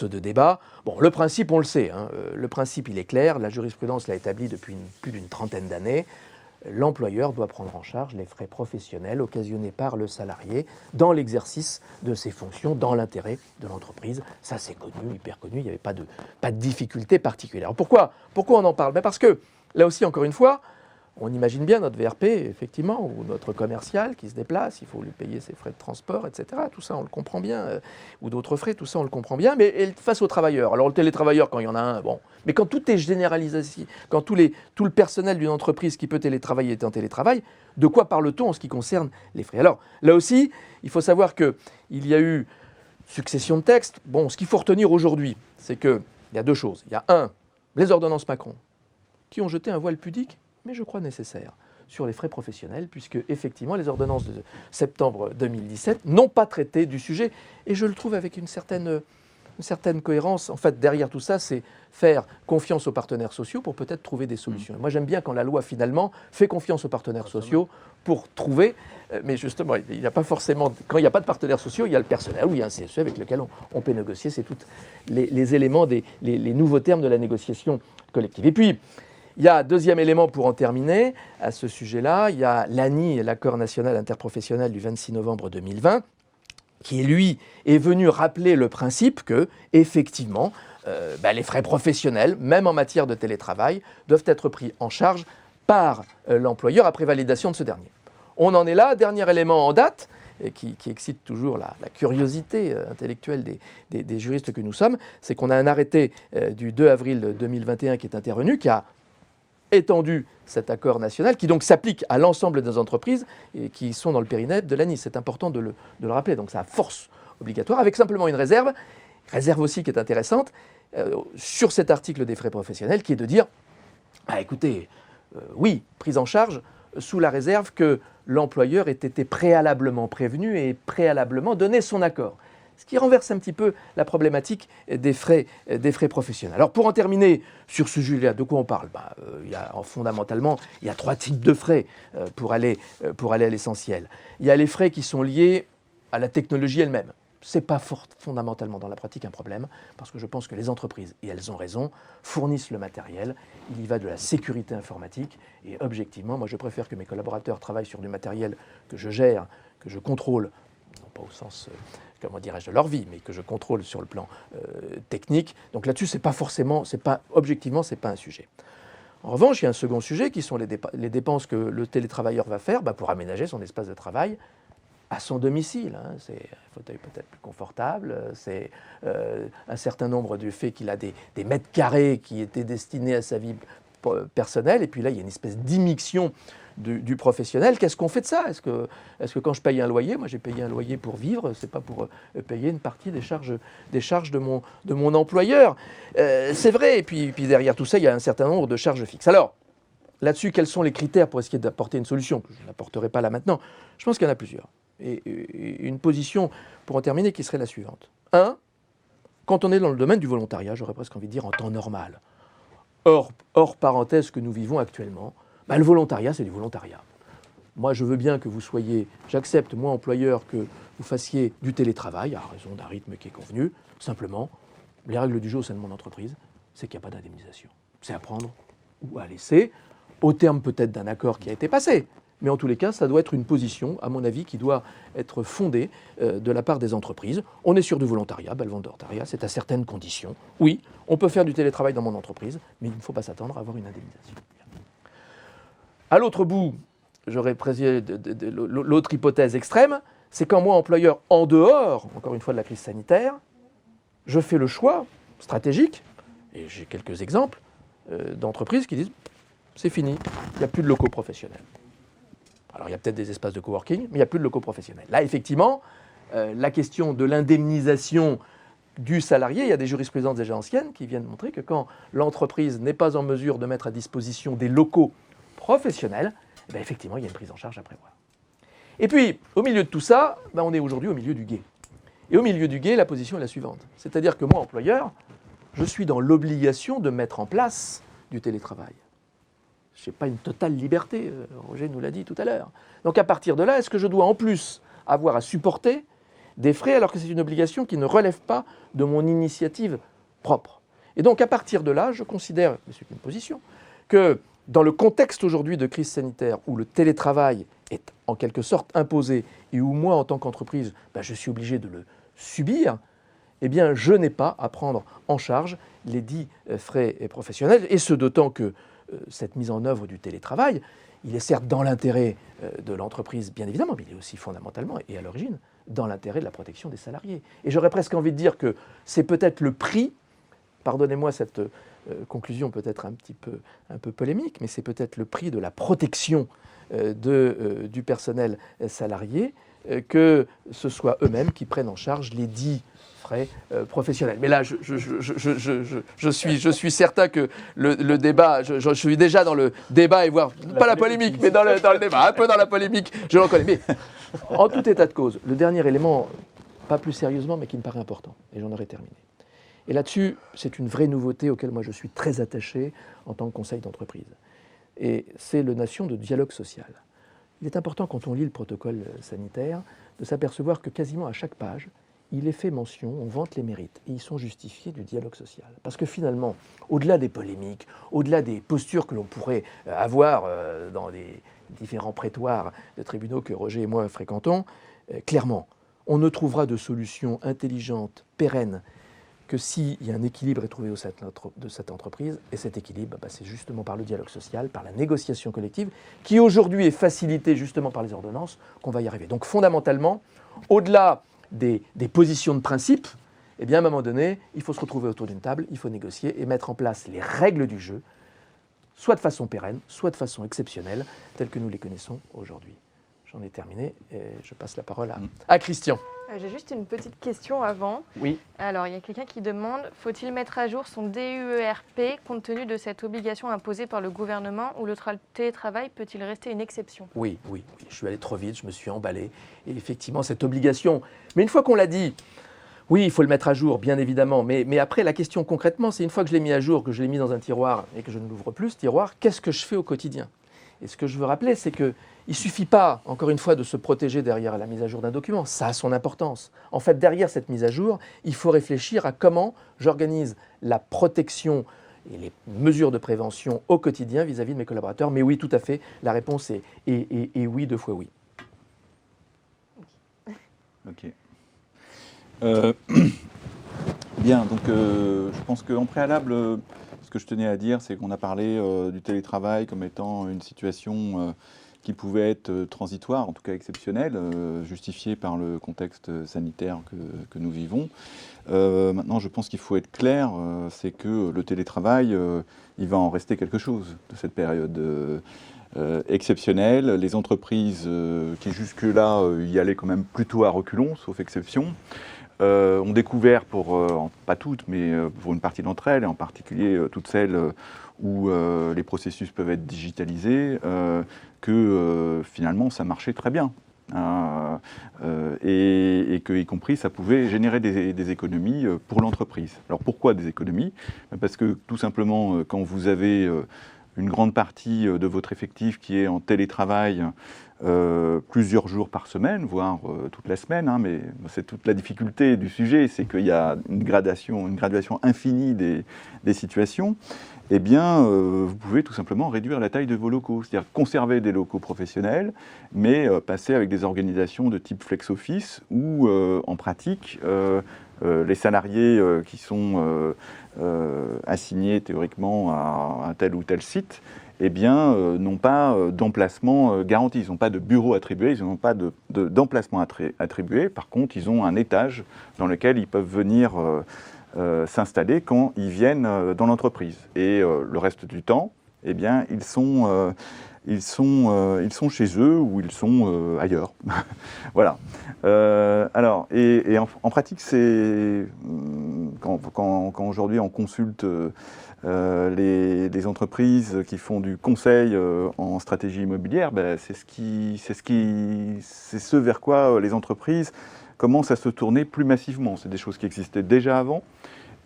S2: de débat. Bon, le principe, on le sait, le principe, il est clair, la jurisprudence l'a établi depuis plus d'une trentaine d'années. L'employeur doit prendre en charge les frais professionnels occasionnés par le salarié dans l'exercice de ses fonctions, dans l'intérêt de l'entreprise. Ça, c'est connu, hyper connu, il n'y avait pas de difficulté particulière. Pourquoi on en parle? Parce que, là aussi, encore une fois, on imagine bien notre VRP, effectivement, ou notre commercial qui se déplace, il faut lui payer ses frais de transport, etc. Tout ça, on le comprend bien, ou d'autres frais, tout ça, on le comprend bien, mais face aux travailleurs. Alors, le télétravailleur, quand il y en a un, bon, mais quand tout est généralisé, quand tout le personnel d'une entreprise qui peut télétravailler est en télétravail, de quoi parle-t-on en ce qui concerne les frais? Alors, là aussi, il faut savoir qu'il y a eu succession de textes. Bon, ce qu'il faut retenir aujourd'hui, c'est qu'il y a 2 choses. Il y a les ordonnances Macron, qui ont jeté un voile pudique, mais je crois nécessaire, sur les frais professionnels, puisque effectivement les ordonnances de septembre 2017 n'ont pas traité du sujet, et je le trouve avec une certaine cohérence. En fait, derrière tout ça, c'est faire confiance aux partenaires sociaux pour peut-être trouver des solutions. Moi, j'aime bien quand la loi, finalement, fait confiance aux partenaires sociaux pour trouver, mais justement, il n'y a pas forcément, quand il n'y a pas de partenaires sociaux, il y a le personnel, ou il y a un CSE avec lequel on peut négocier, c'est tous les éléments, les nouveaux termes de la négociation collective. Et puis, il y a un deuxième élément pour en terminer à ce sujet-là, il y a l'ANI, l'accord national interprofessionnel du 26 novembre 2020, qui, lui, est venu rappeler le principe que, effectivement, les frais professionnels, même en matière de télétravail, doivent être pris en charge par l'employeur après validation de ce dernier. On en est là, dernier élément en date, et qui excite toujours la curiosité intellectuelle des juristes que nous sommes, c'est qu'on a un arrêté du 2 avril 2021 qui est intervenu, qui a étendu cet accord national qui donc s'applique à l'ensemble des entreprises et qui sont dans le périmètre de l'ANI. C'est important de le rappeler. Donc ça a force obligatoire avec simplement une réserve aussi qui est intéressante sur cet article des frais professionnels qui est de dire, écoutez, oui, prise en charge sous la réserve que l'employeur ait été préalablement prévenu et préalablement donné son accord. Ce qui renverse un petit peu la problématique des frais professionnels. Alors pour en terminer sur ce sujet-là, de quoi on parle? Fondamentalement, il y a 3 types de frais pour aller à l'essentiel. Il y a les frais qui sont liés à la technologie elle-même. Ce n'est pas fondamentalement dans la pratique un problème, parce que je pense que les entreprises, et elles ont raison, fournissent le matériel. Il y va de la sécurité informatique, et objectivement, moi je préfère que mes collaborateurs travaillent sur du matériel que je gère, que je contrôle, non pas au sens, comment dirais-je, de leur vie, mais que je contrôle sur le plan technique. Donc là-dessus, objectivement, ce n'est pas un sujet. En revanche, il y a un second sujet qui sont les dépenses que le télétravailleur va faire pour aménager son espace de travail à son domicile. C'est un fauteuil peut-être plus confortable, c'est un certain nombre du fait qu'il a des mètres carrés qui étaient destinés à sa vie personnelle, et puis là il y a une espèce d'immixtion du professionnel. Qu'est-ce qu'on fait de ça? Est-ce que quand je paye un loyer, moi j'ai payé un loyer pour vivre, c'est pas pour payer une partie des charges de mon employeur? C'est vrai, et puis derrière tout ça, il y a un certain nombre de charges fixes. Alors, là-dessus, quels sont les critères pour essayer d'apporter une solution? Je n'apporterai pas là maintenant. Je pense qu'il y en a plusieurs. Et une position, pour en terminer, qui serait la suivante. 1, quand on est dans le domaine du volontariat, j'aurais presque envie de dire en temps normal, hors parenthèse que nous vivons actuellement, le volontariat, c'est du volontariat. Moi, je veux bien que vous soyez, j'accepte, moi, employeur, que vous fassiez du télétravail, à raison d'un rythme qui est convenu. Simplement, les règles du jeu au sein de mon entreprise, c'est qu'il n'y a pas d'indemnisation. C'est à prendre ou à laisser, au terme peut-être d'un accord qui a été passé. Mais en tous les cas, ça doit être une position, à mon avis, qui doit être fondée de la part des entreprises. On est sur du volontariat, le volontariat, c'est à certaines conditions. Oui, on peut faire du télétravail dans mon entreprise, mais il ne faut pas s'attendre à avoir une indemnisation. À l'autre bout, j'aurais précisé l'autre hypothèse extrême, c'est quand moi, employeur, en dehors, encore une fois, de la crise sanitaire, je fais le choix stratégique, et j'ai quelques exemples d'entreprises qui disent « c'est fini, il n'y a plus de locaux professionnels ». Alors, il y a peut-être des espaces de coworking, mais il n'y a plus de locaux professionnels. Là, effectivement, la question de l'indemnisation du salarié, il y a des jurisprudences déjà anciennes qui viennent montrer que quand l'entreprise n'est pas en mesure de mettre à disposition des locaux professionnels, effectivement, il y a une prise en charge à prévoir. Et puis, au milieu de tout ça, on est aujourd'hui au milieu du gué. Et au milieu du gué, la position est la suivante. C'est-à-dire que moi, employeur, je suis dans l'obligation de mettre en place du télétravail. Je n'ai pas une totale liberté, Roger nous l'a dit tout à l'heure. Donc à partir de là, est-ce que je dois en plus avoir à supporter des frais alors que c'est une obligation qui ne relève pas de mon initiative propre? Et donc à partir de là, je considère, mais c'est une position, que dans le contexte aujourd'hui de crise sanitaire où le télétravail est en quelque sorte imposé et où moi en tant qu'entreprise, je suis obligé de le subir, eh bien je n'ai pas à prendre en charge les dits frais professionnels, et ce d'autant que cette mise en œuvre du télétravail, il est certes dans l'intérêt de l'entreprise, bien évidemment, mais il est aussi fondamentalement et à l'origine dans l'intérêt de la protection des salariés. Et j'aurais presque envie de dire que c'est peut-être le prix, pardonnez-moi cette conclusion peut-être un peu polémique, mais c'est peut-être le prix de la protection du personnel salarié, que ce soit eux-mêmes qui prennent en charge les dits frais professionnels. Mais là, je suis certain que le débat, je suis déjà dans le débat et voire, pas la polémique, mais dans le débat, un peu dans la polémique, je le reconnais. Mais en tout état de cause, le dernier élément, pas plus sérieusement, mais qui me paraît important, et j'en aurai terminé. Et là-dessus, c'est une vraie nouveauté auquel moi je suis très attaché en tant que conseil d'entreprise. Et c'est la notion de dialogue social. Il est important, quand on lit le protocole sanitaire, de s'apercevoir que quasiment à chaque page, il est fait mention, on vante les mérites, et ils sont justifiés du dialogue social. Parce que finalement, au-delà des polémiques, au-delà des postures que l'on pourrait avoir dans les différents prétoires de tribunaux que Roger et moi fréquentons, clairement, on ne trouvera de solution intelligente, pérenne, que s'il y a un équilibre est trouvé au sein de cette entreprise, et cet équilibre, c'est justement par le dialogue social, par la négociation collective, qui aujourd'hui est facilitée justement par les ordonnances, qu'on va y arriver. Donc fondamentalement, au-delà des positions de principe, eh bien, à un moment donné, il faut se retrouver autour d'une table, il faut négocier et mettre en place les règles du jeu soit de façon pérenne, soit de façon exceptionnelle, telles que nous les connaissons aujourd'hui. J'en ai terminé et je passe la parole à Christian.
S4: J'ai juste une petite question avant.
S2: Oui.
S4: Alors, il y a quelqu'un qui demande, faut-il mettre à jour son DUERP compte tenu de cette obligation imposée par le gouvernement ou le télétravail peut-il rester une exception?
S2: Oui, je suis allé trop vite, je me suis emballé. Et effectivement, cette obligation, mais une fois qu'on l'a dit, oui, il faut le mettre à jour, bien évidemment, mais après, la question concrètement, c'est une fois que je l'ai mis à jour, que je l'ai mis dans un tiroir et que je ne l'ouvre plus, ce tiroir, qu'est-ce que je fais au quotidien? Et ce que je veux rappeler, c'est qu'il ne suffit pas, encore une fois, de se protéger derrière la mise à jour d'un document. Ça a son importance. En fait, derrière cette mise à jour, il faut réfléchir à comment j'organise la protection et les mesures de prévention au quotidien vis-à-vis de mes collaborateurs. Mais oui, tout à fait, la réponse est oui, 2 fois oui.
S3: Ok. Bien, donc je pense qu'en préalable, ce que je tenais à dire, c'est qu'on a parlé du télétravail comme étant une situation qui pouvait être transitoire, en tout cas exceptionnelle, justifiée par le contexte sanitaire que nous vivons. Maintenant, je pense qu'il faut être clair, c'est que le télétravail, il va en rester quelque chose de cette période exceptionnelle. Les entreprises qui jusque-là y allaient quand même plutôt à reculons, sauf exception, ont découvert, pas toutes, mais pour une partie d'entre elles, et en particulier toutes celles où les processus peuvent être digitalisés, que finalement ça marchait très bien. Et que, y compris, ça pouvait générer des économies pour l'entreprise. Alors pourquoi des économies? Parce que tout simplement, quand vous avez une grande partie de votre effectif qui est en télétravail plusieurs jours par semaine, voire toute la semaine, hein, mais c'est toute la difficulté du sujet, c'est qu'il y a une graduation infinie des situations. Eh bien, vous pouvez tout simplement réduire la taille de vos locaux, c'est-à-dire conserver des locaux professionnels, mais passer avec des organisations de type flex office où, en pratique, les salariés qui sont assignés théoriquement à un tel ou tel site, eh bien, n'ont pas d'emplacement garanti. Ils n'ont pas de bureau attribué, ils n'ont pas d'emplacement attribué. Par contre, ils ont un étage dans lequel ils peuvent venir s'installer quand ils viennent dans l'entreprise. Et le reste du temps, eh bien, ils sont chez eux ou ils sont ailleurs. Voilà. Alors, et en pratique, c'est quand aujourd'hui on consulte les entreprises qui font du conseil en stratégie immobilière, ben, c'est ce vers quoi les entreprises commencent à se tourner plus massivement. C'est des choses qui existaient déjà avant.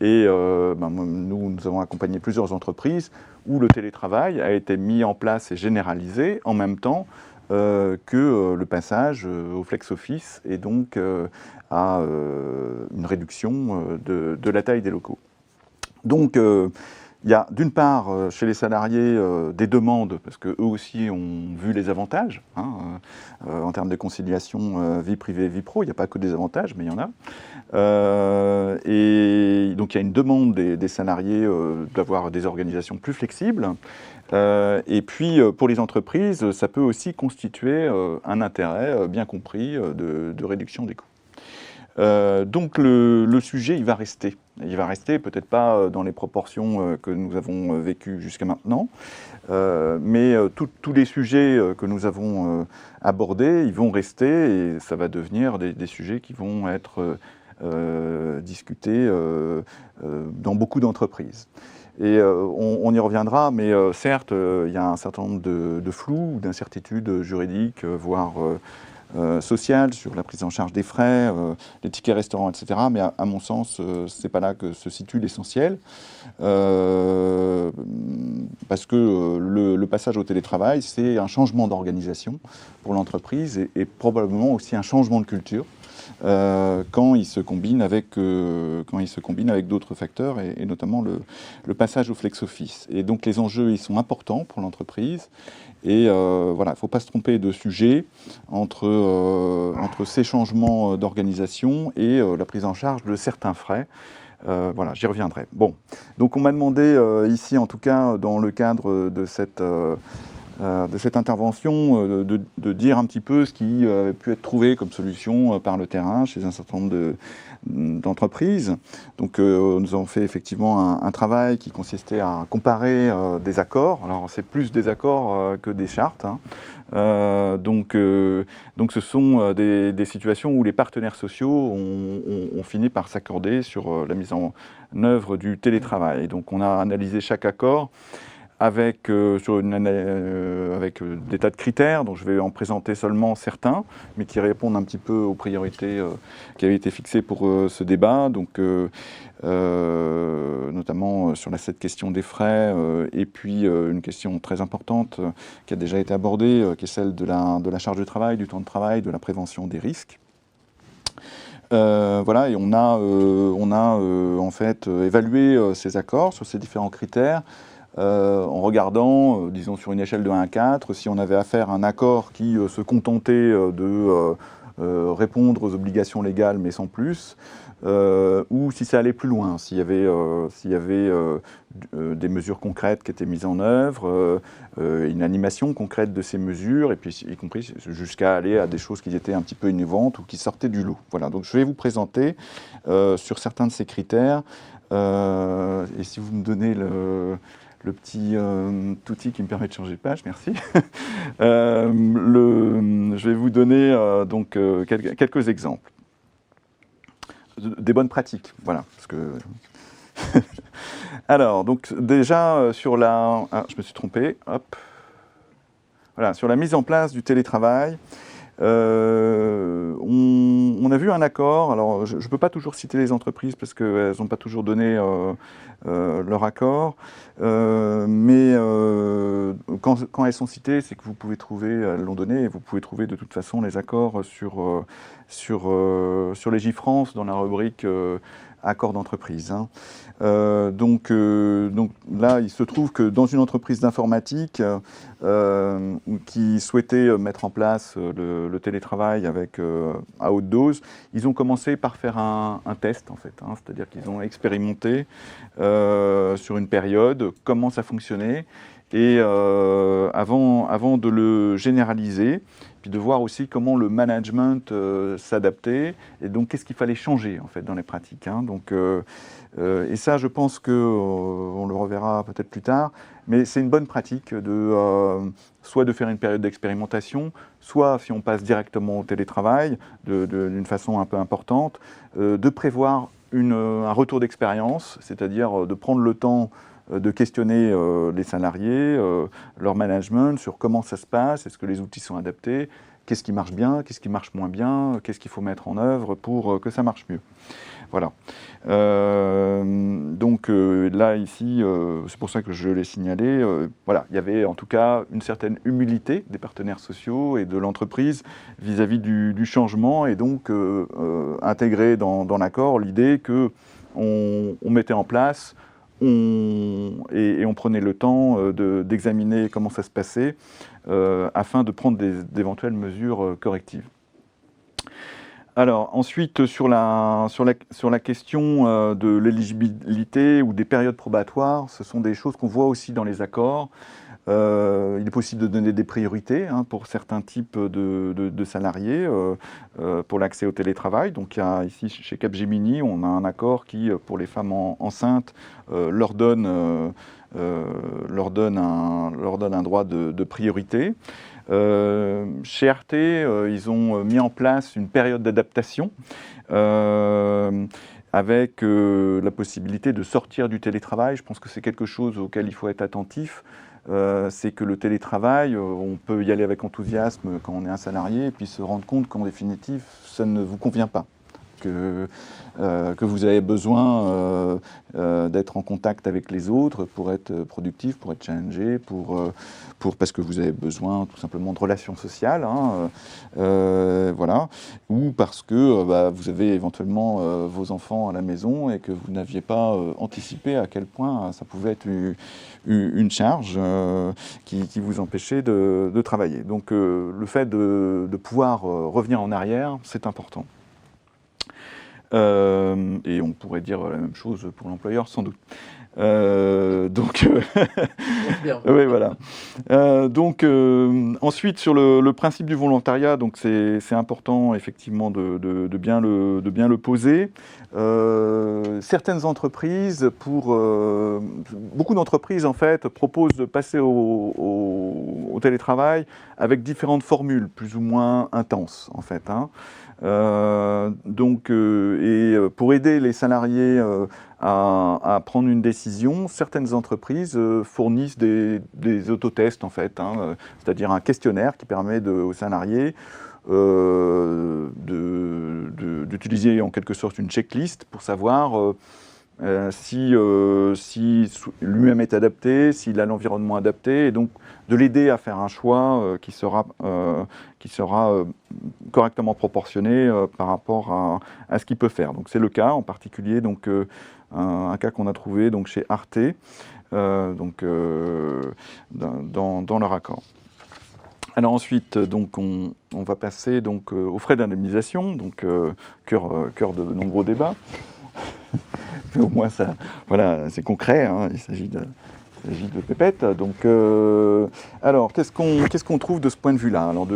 S3: Et nous avons accompagné plusieurs entreprises où le télétravail a été mis en place et généralisé en même temps que le passage au flex office et donc à une réduction de la taille des locaux. Donc, il y a d'une part chez les salariés des demandes, parce qu'eux aussi ont vu les avantages, en termes de conciliation vie privée, vie pro, il n'y a pas que des avantages, mais il y en a. Et donc il y a une demande des salariés d'avoir des organisations plus flexibles. Et puis pour les entreprises, ça peut aussi constituer un intérêt bien compris de réduction des coûts. Donc le sujet, il va rester. Il va rester peut-être pas dans les proportions que nous avons vécues jusqu'à maintenant, mais tous les sujets que nous avons abordés, ils vont rester et ça va devenir des sujets qui vont être discutés dans beaucoup d'entreprises. Et on y reviendra, mais certes, il y a un certain nombre de flous, d'incertitudes juridiques, voire sociales sur la prise en charge des frais, les tickets restaurants, etc. Mais à mon sens, c'est pas là que se situe l'essentiel, parce que le passage au télétravail, c'est un changement d'organisation pour l'entreprise et probablement aussi un changement de culture. Quand il se combine avec d'autres facteurs et notamment le passage au flex office. Et donc les enjeux ils sont importants pour l'entreprise et voilà, il ne faut pas se tromper de sujet entre ces changements d'organisation et la prise en charge de certains frais. Voilà, j'y reviendrai. Bon, donc on m'a demandé ici, en tout cas dans le cadre de cette cette intervention, de dire un petit peu ce qui avait pu être trouvé comme solution par le terrain chez un certain nombre d'entreprises. Donc nous avons fait effectivement un travail qui consistait à comparer des accords. Alors c'est plus des accords que des chartes, hein. Donc ce sont des situations où les partenaires sociaux ont fini par s'accorder sur la mise en œuvre du télétravail. Et donc on a analysé chaque accord avec des tas de critères, dont je vais en présenter seulement certains, mais qui répondent un petit peu aux priorités qui avaient été fixées pour ce débat, donc notamment sur cette question des frais, et puis une question très importante qui a déjà été abordée, qui est celle de la charge de travail, du temps de travail, de la prévention des risques. Voilà, et on a en fait évalué ces accords sur ces différents critères, en regardant, disons sur une échelle de 1 à 4, si on avait affaire à un accord qui se contentait de répondre aux obligations légales mais sans plus, ou si ça allait plus loin, s'il y avait des mesures concrètes qui étaient mises en œuvre, une animation concrète de ces mesures, et puis y compris jusqu'à aller à des choses qui étaient un petit peu innovantes ou qui sortaient du lot. Voilà, donc je vais vous présenter sur certains de ces critères, et si vous me donnez le petit outil qui me permet de changer de page, merci. Je vais vous donner donc quelques exemples. Des bonnes pratiques, voilà. Parce que alors, donc déjà sur la... Ah, je me suis trompé, hop. Voilà, sur la mise en place du télétravail, on a vu un accord. Alors, je ne peux pas toujours citer les entreprises parce qu'elles n'ont pas toujours donné leur accord, mais quand elles sont citées, c'est que vous pouvez trouver, elles l'ont donné, et vous pouvez trouver de toute façon les accords sur Légifrance dans la rubrique accords d'entreprise, hein. Donc là, il se trouve que dans une entreprise d'informatique qui souhaitait mettre en place le télétravail à haute dose, ils ont commencé par faire un test en fait, hein, c'est-à-dire qu'ils ont expérimenté sur une période comment ça fonctionnait, et avant de le généraliser, puis de voir aussi comment le management s'adaptait, et donc qu'est-ce qu'il fallait changer en fait dans les pratiques, hein. Donc, et ça, je pense qu'on le reverra peut-être plus tard, mais c'est une bonne pratique soit de faire une période d'expérimentation, soit, si on passe directement au télétravail d'une façon un peu importante, de prévoir un retour d'expérience, c'est-à-dire de prendre le temps de questionner les salariés, leur management, sur comment ça se passe, est-ce que les outils sont adaptés, qu'est-ce qui marche bien, qu'est-ce qui marche moins bien, qu'est-ce qu'il faut mettre en œuvre pour que ça marche mieux. Voilà. Donc là, ici, c'est pour ça que je l'ai signalé, voilà, il y avait en tout cas une certaine humilité des partenaires sociaux et de l'entreprise vis-à-vis du changement, et donc intégrer dans l'accord l'idée qu'on mettait en place et on prenait le temps d'examiner comment ça se passait afin de prendre d'éventuelles mesures correctives. Alors ensuite, sur la question de l'éligibilité ou des périodes probatoires, ce sont des choses qu'on voit aussi dans les accords. Il est possible de donner des priorités, hein, pour certains types de salariés pour l'accès au télétravail. Donc il y a ici chez Capgemini, on a un accord qui, pour les femmes enceintes, leur donne un droit de priorité. Chez RT, ils ont mis en place une période d'adaptation avec la possibilité de sortir du télétravail. Je pense que c'est quelque chose auquel il faut être attentif. C'est que le télétravail, on peut y aller avec enthousiasme quand on est un salarié, et puis se rendre compte qu'en définitive, ça ne vous convient pas. Que vous avez besoin d'être en contact avec les autres pour être productif, pour être challengé, parce que vous avez besoin tout simplement de relations sociales, hein, voilà, ou parce que vous avez éventuellement vos enfants à la maison et que vous n'aviez pas anticipé à quel point ça pouvait être une charge qui vous empêchait de travailler. Donc le fait de pouvoir revenir en arrière, c'est important. Et on pourrait dire la même chose pour l'employeur, sans doute. Donc,
S2: Bien.
S3: oui, voilà. Ensuite, sur le principe du volontariat, donc c'est important effectivement de bien le poser. Certaines entreprises, beaucoup d'entreprises en fait, proposent de passer au télétravail avec différentes formules, plus ou moins intenses en fait. Pour aider les salariés à prendre une décision, certaines entreprises fournissent des autotests en fait, c'est-à-dire un questionnaire qui permet aux salariés d'utiliser en quelque sorte une checklist pour savoir si lui-même est adapté, s'il a l'environnement adapté, et donc de l'aider à faire un choix qui sera correctement proportionné par rapport à ce qu'il peut faire. Donc c'est le cas en particulier, donc un cas qu'on a trouvé donc chez Arte, dans leur accord. Alors ensuite, donc on va passer donc aux frais d'indemnisation, donc cœur de nombreux débats. Mais au moins ça, voilà, c'est concret. Il s'agit de pépettes. Donc, alors, qu'est-ce qu'on trouve de ce point de vue-là? Alors,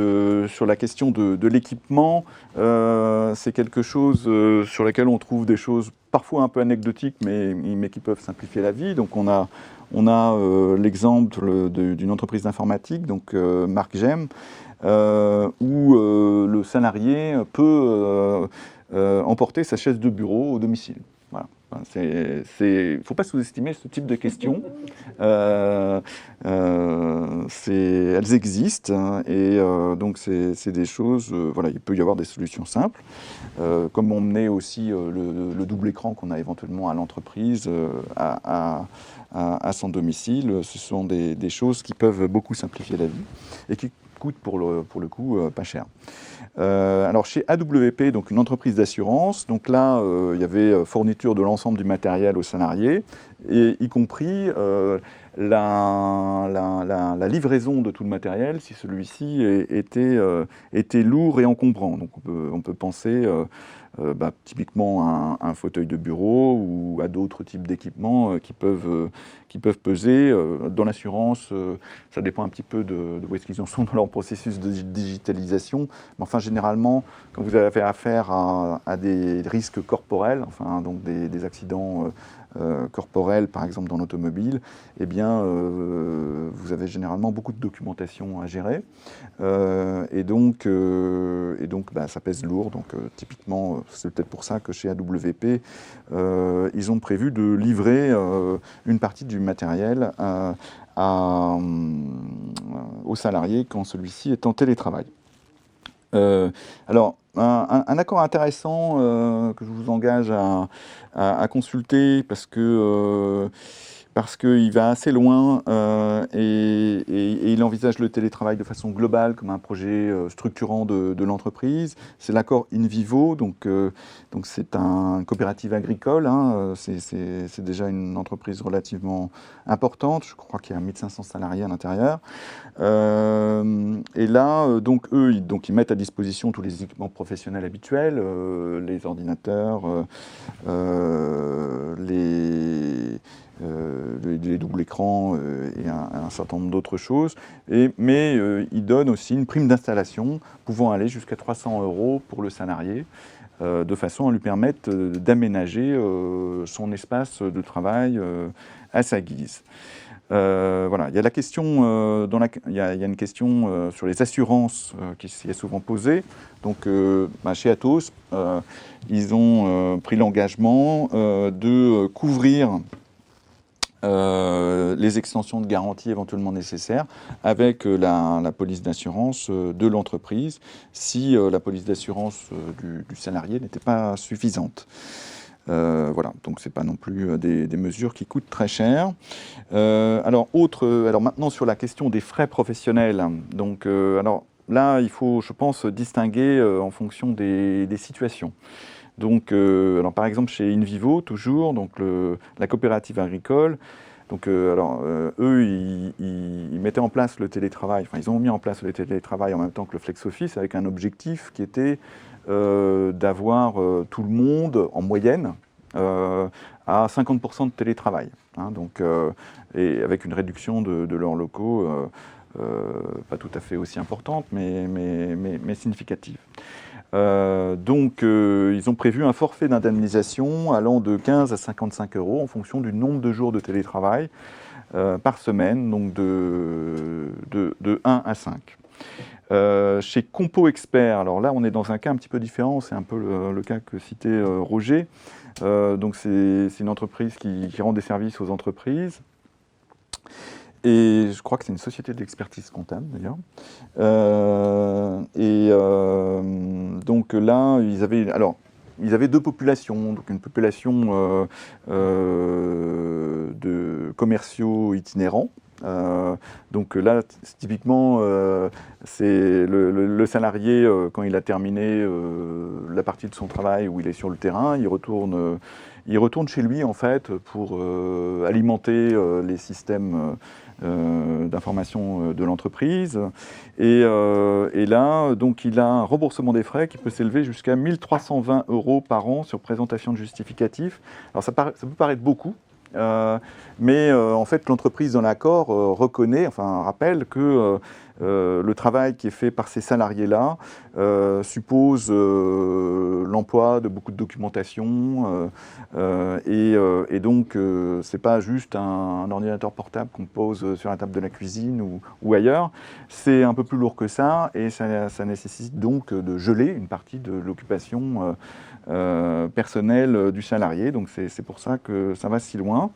S3: sur la question de l'équipement, c'est quelque chose sur lequel on trouve des choses parfois un peu anecdotiques, mais qui peuvent simplifier la vie. Donc, on a l'exemple d'une entreprise d'informatique, donc Marc Gem, où le salarié peut emporter sa chaise de bureau au domicile. Voilà. Il ne faut pas sous-estimer ce type de questions. Elles existent et donc c'est des choses. Voilà, il peut y avoir des solutions simples, comme emmener aussi le double écran qu'on a éventuellement à l'entreprise à son domicile. Ce sont des choses qui peuvent beaucoup simplifier la vie et qui coûtent pour le coup pas cher. Alors chez AWP, donc une entreprise d'assurance, donc là il y avait fourniture de l'ensemble du matériel aux salariés, et y compris la livraison de tout le matériel si celui-ci était lourd et encombrant. Donc on peut penser typiquement un fauteuil de bureau ou à d'autres types d'équipements qui peuvent peser. Dans l'assurance, ça dépend un petit peu de où est-ce qu'ils en sont dans leur processus de digitalisation. Mais enfin, généralement, quand vous avez affaire à des risques corporels, donc des accidents corporels, par exemple dans l'automobile, eh bien, vous avez généralement beaucoup de documentation à gérer. Et donc ça pèse lourd. Donc, typiquement, c'est peut-être pour ça que chez AWP, ils ont prévu de livrer une partie du matériel aux salariés quand celui-ci est en télétravail. Alors, un accord intéressant que je vous engage à consulter parce qu'il va assez loin et il envisage le télétravail de façon globale comme un projet structurant de l'entreprise. C'est l'accord InVivo, donc c'est une coopérative agricole, c'est déjà une entreprise relativement importante, je crois qu'il y a 1500 salariés à l'intérieur. Et là, donc eux, ils mettent à disposition tous les équipements professionnels habituels, les ordinateurs, les doubles écrans et un certain nombre d'autres choses. Mais ils donnent aussi une prime d'installation pouvant aller jusqu'à 300 € pour le salarié, de façon à lui permettre d'aménager son espace de travail à sa guise. Voilà, il y a la question, il y a une question sur les assurances qui s'y est souvent posée. Donc, chez Atos, ils ont pris l'engagement de couvrir les extensions de garantie éventuellement nécessaires avec la police d'assurance de l'entreprise si la police d'assurance du salarié n'était pas suffisante. Voilà, donc c'est pas non plus des mesures qui coûtent très cher. Alors maintenant sur la question des frais professionnels, donc alors là il faut, je pense, distinguer en fonction des situations. Donc, alors par exemple chez InVivo, toujours, donc la coopérative agricole, donc eux, ils mettaient en place le télétravail, ils ont mis en place le télétravail en même temps que le flex office avec un objectif qui était d'avoir tout le monde en moyenne à 50% de télétravail, hein, donc, et avec une réduction de leurs locaux pas tout à fait aussi importante, mais significative. Donc, ils ont prévu un forfait d'indemnisation allant de 15 à 55 € en fonction du nombre de jours de télétravail par semaine, donc de 1 à 5. Chez Compo Expert, alors là on est dans un cas un petit peu différent, c'est un peu le cas que citait Roger. Donc c'est une entreprise qui rend des services aux entreprises. Et je crois que c'est une société d'expertise comptable d'ailleurs. Donc là, ils avaient deux populations, donc une population de commerciaux itinérants. Donc là, typiquement, c'est le salarié, quand il a terminé la partie de son travail où il est sur le terrain, il retourne chez lui en fait pour alimenter les systèmes d'information de l'entreprise. Et là, donc, il a un remboursement des frais qui peut s'élever jusqu'à 1 320 € par an sur présentation de justificatif. Alors ça peut paraître beaucoup, mais en fait l'entreprise dans l'accord rappelle que le travail qui est fait par ces salariés-là suppose l'emploi de beaucoup de documentation et donc c'est pas juste un ordinateur portable qu'on pose sur la table de la cuisine ou ailleurs, c'est un peu plus lourd que ça et ça nécessite donc de geler une partie de l'occupation personnelle du salarié, donc c'est pour ça que ça va si loin.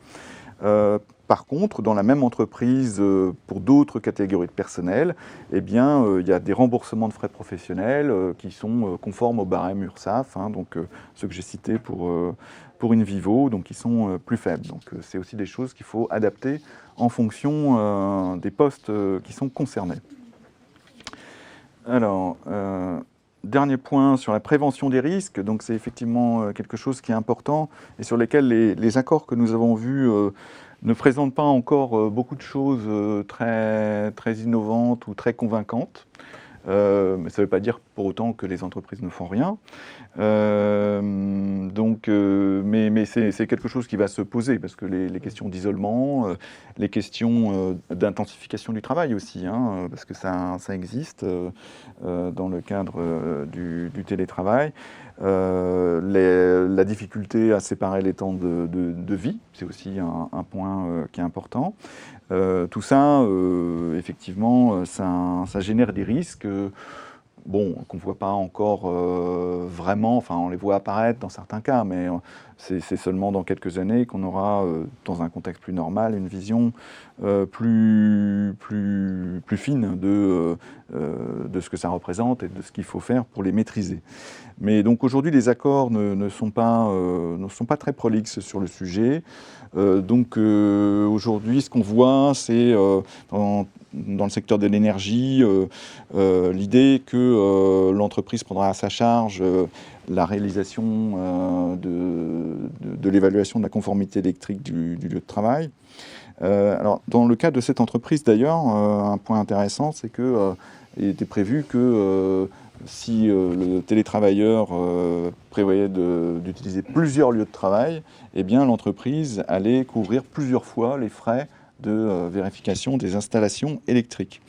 S3: Par contre, dans la même entreprise, pour d'autres catégories de personnel, eh bien, il y a des remboursements de frais professionnels qui sont conformes au barème URSSAF, hein, donc ceux que j'ai cités pour InVivo, donc qui sont plus faibles. Donc c'est aussi des choses qu'il faut adapter en fonction des postes qui sont concernés. Alors, dernier point sur la prévention des risques, donc c'est effectivement quelque chose qui est important et sur lesquels les accords que nous avons vus ne présentent pas encore beaucoup de choses très innovantes ou très convaincantes. Mais ça ne veut pas dire pour autant que les entreprises ne font rien. Mais c'est quelque chose qui va se poser, parce que les questions d'isolement, les questions d'intensification du travail aussi, hein, parce que ça existe dans le cadre du télétravail. La difficulté à séparer les temps de vie, c'est aussi un point qui est important. Tout ça, effectivement, ça génère des risques qu'on ne voit pas encore vraiment, enfin on les voit apparaître dans certains cas, mais c'est seulement dans quelques années qu'on aura, dans un contexte plus normal, une vision plus fine de ce que ça représente et de ce qu'il faut faire pour les maîtriser. Mais donc aujourd'hui, les accords ne sont pas très prolixes sur le sujet. Aujourd'hui, ce qu'on voit, c'est dans le secteur de l'énergie, l'idée que l'entreprise prendra à sa charge la réalisation de l'évaluation de la conformité électrique du lieu de travail. Alors, dans le cas de cette entreprise, d'ailleurs, un point intéressant, c'est qu'il était prévu que si le télétravailleur prévoyait d'utiliser plusieurs lieux de travail, eh bien l'entreprise allait couvrir plusieurs fois les frais de vérification des installations électriques.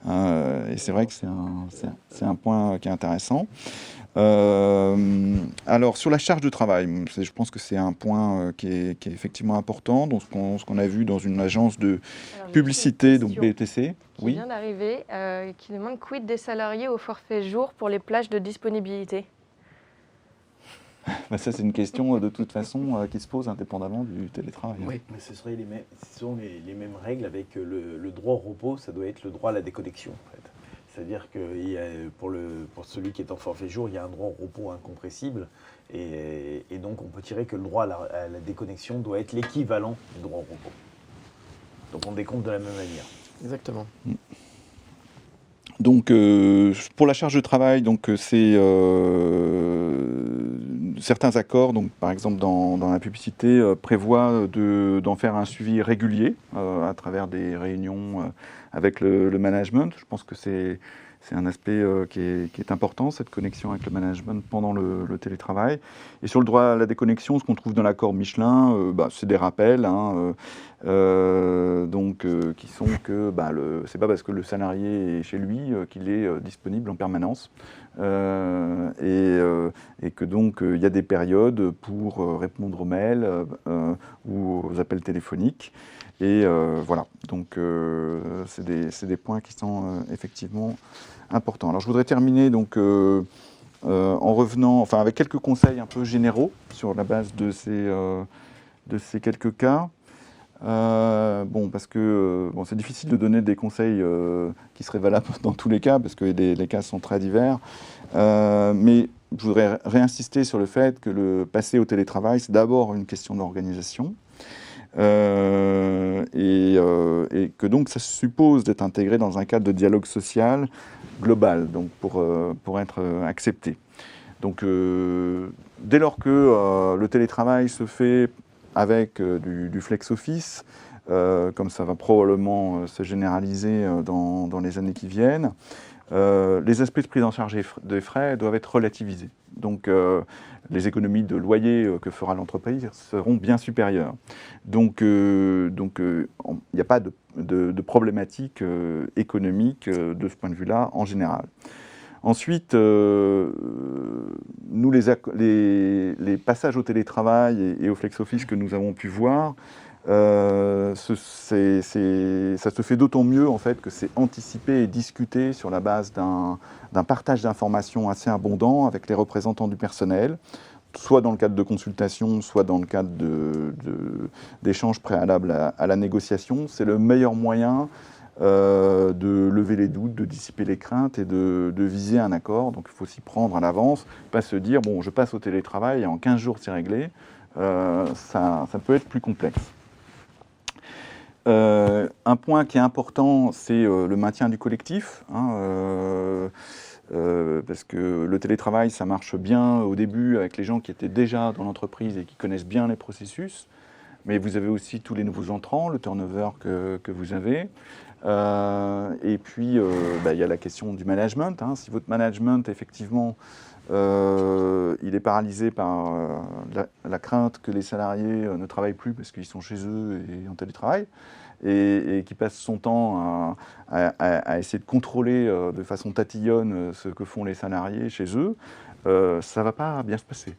S3: Et c'est vrai que c'est un point qui est intéressant. Alors, sur la charge de travail, je pense que c'est un point qui est effectivement important, donc ce qu'on a vu dans une agence de publicité, donc BETC.
S4: Qui vient d'arriver, qui demande quid des salariés au forfait jour pour les plages de disponibilité.
S3: Ça, c'est une question de toute façon qui se pose indépendamment du télétravail.
S1: Oui, mais ce sont les mêmes règles avec le droit au repos, ça doit être le droit à la déconnexion en fait. C'est-à-dire que pour celui qui est en forfait jour, il y a un droit au repos incompressible et donc on peut tirer que le droit à la déconnexion doit être l'équivalent du droit au repos. Donc on décompte de la même manière.
S2: Exactement.
S3: Donc pour la charge de travail, donc c'est certains accords, donc, par exemple dans la publicité, prévoient d'en faire un suivi régulier à travers des réunions avec le management. Je pense que c'est un aspect qui est important, cette connexion avec le management pendant le télétravail. Et sur le droit à la déconnexion, ce qu'on trouve dans l'accord Michelin, c'est des rappels, qui sont que c'est pas parce que le salarié est chez lui qu'il est disponible en permanence. Et que donc il y a des périodes pour répondre aux mails ou aux appels téléphoniques. Et voilà, donc c'est des points qui sont effectivement importants. Alors je voudrais terminer donc en revenant, enfin avec quelques conseils un peu généraux sur la base de ces quelques cas. Parce que c'est difficile de donner des conseils qui seraient valables dans tous les cas, parce que les cas sont très divers. Mais je voudrais réinsister sur le fait que le passer au télétravail, c'est d'abord une question d'organisation. Et que donc ça suppose d'être intégré dans un cadre de dialogue social global, donc pour être accepté. Donc dès lors que le télétravail se fait avec du flex office, comme ça va probablement se généraliser dans les années qui viennent, les aspects de prise en charge des frais doivent être relativisés. Donc les économies de loyer que fera l'entreprise seront bien supérieures. Donc il n'y a pas de problématique économique de ce point de vue-là en général. Ensuite, nous, les passages au télétravail et au flex-office que nous avons pu voir, ça se fait d'autant mieux en fait, que c'est anticipé et discuté sur la base d'un partage d'informations assez abondant avec les représentants du personnel, soit dans le cadre de consultation, soit dans le cadre d'échanges préalables à la négociation. C'est le meilleur moyen de lever les doutes, de dissiper les craintes et de viser un accord. Donc il faut s'y prendre à l'avance, pas se dire bon, je passe au télétravail et en 15 jours c'est réglé. Ça peut être plus complexe. Un point qui est important, c'est le maintien du collectif. Parce que le télétravail, ça marche bien au début avec les gens qui étaient déjà dans l'entreprise et qui connaissent bien les processus. Mais vous avez aussi tous les nouveaux entrants, le turnover que vous avez. Et puis, il y a la question du management. Si votre management, effectivement, il est paralysé par la crainte que les salariés ne travaillent plus parce qu'ils sont chez eux et en télétravail, et qui passe son temps à essayer de contrôler de façon tatillonne ce que font les salariés chez eux, ça ne va pas bien se passer.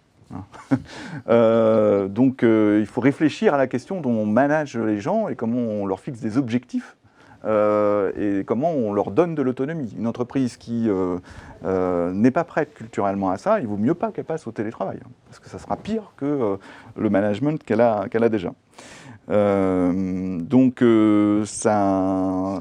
S3: Donc il faut réfléchir à la question dont on manage les gens et comment on leur fixe des objectifs et comment on leur donne de l'autonomie. Une entreprise qui n'est pas prête culturellement à ça, il vaut mieux pas qu'elle passe au télétravail, parce que ça sera pire que le management qu'elle a déjà. Donc ça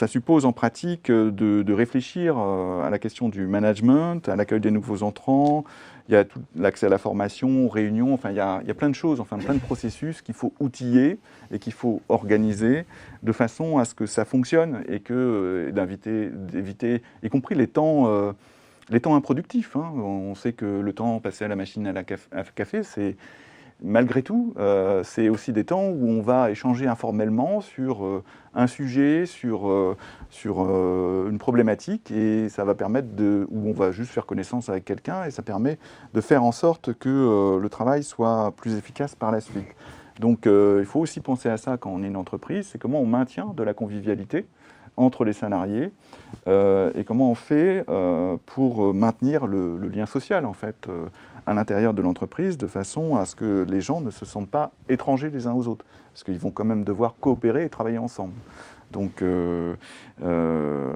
S3: suppose en pratique de réfléchir à la question du management, à l'accueil des nouveaux entrants. Il y a tout l'accès à la formation, aux réunions, enfin il y a plein de choses, enfin plein de processus qu'il faut outiller et qu'il faut organiser de façon à ce que ça fonctionne et d'éviter, y compris les temps improductifs. On sait que le temps passé à la machine à café, c'est malgré tout, c'est aussi des temps où on va échanger informellement sur un sujet, sur une problématique, et ça va permettre où on va juste faire connaissance avec quelqu'un, et ça permet de faire en sorte que le travail soit plus efficace par la suite. Donc il faut aussi penser à ça quand on est une entreprise, c'est comment on maintient de la convivialité entre les salariés et comment on fait pour maintenir le lien social en fait à l'intérieur de l'entreprise, de façon à ce que les gens ne se sentent pas étrangers les uns aux autres, parce qu'ils vont quand même devoir coopérer et travailler ensemble. Donc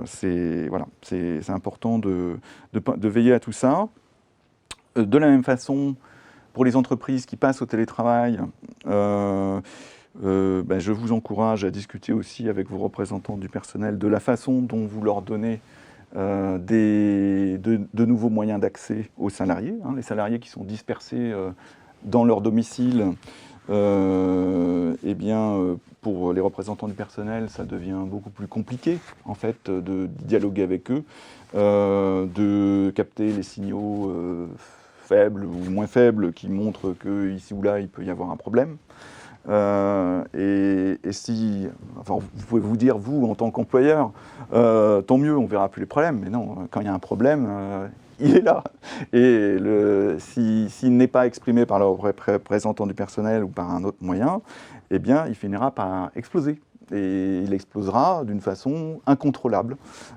S3: c'est important de veiller à tout ça. De la même façon, pour les entreprises qui passent au télétravail, je vous encourage à discuter aussi avec vos représentants du personnel de la façon dont vous leur donnez de nouveaux moyens d'accès aux salariés. Les salariés qui sont dispersés dans leur domicile eh bien, pour les représentants du personnel, ça devient beaucoup plus compliqué, en fait, de dialoguer avec eux, de capter les signaux faibles ou moins faibles qui montrent qu'ici ou là, il peut y avoir un problème. Et si, enfin, vous pouvez vous dire, vous, en tant qu'employeur, tant mieux, on ne verra plus les problèmes. Mais non, quand il y a un problème, il est là. Et s'il n'est pas exprimé par le représentant du personnel ou par un autre moyen, eh bien, il finira par exploser. Et il explosera d'une façon incontrôlable.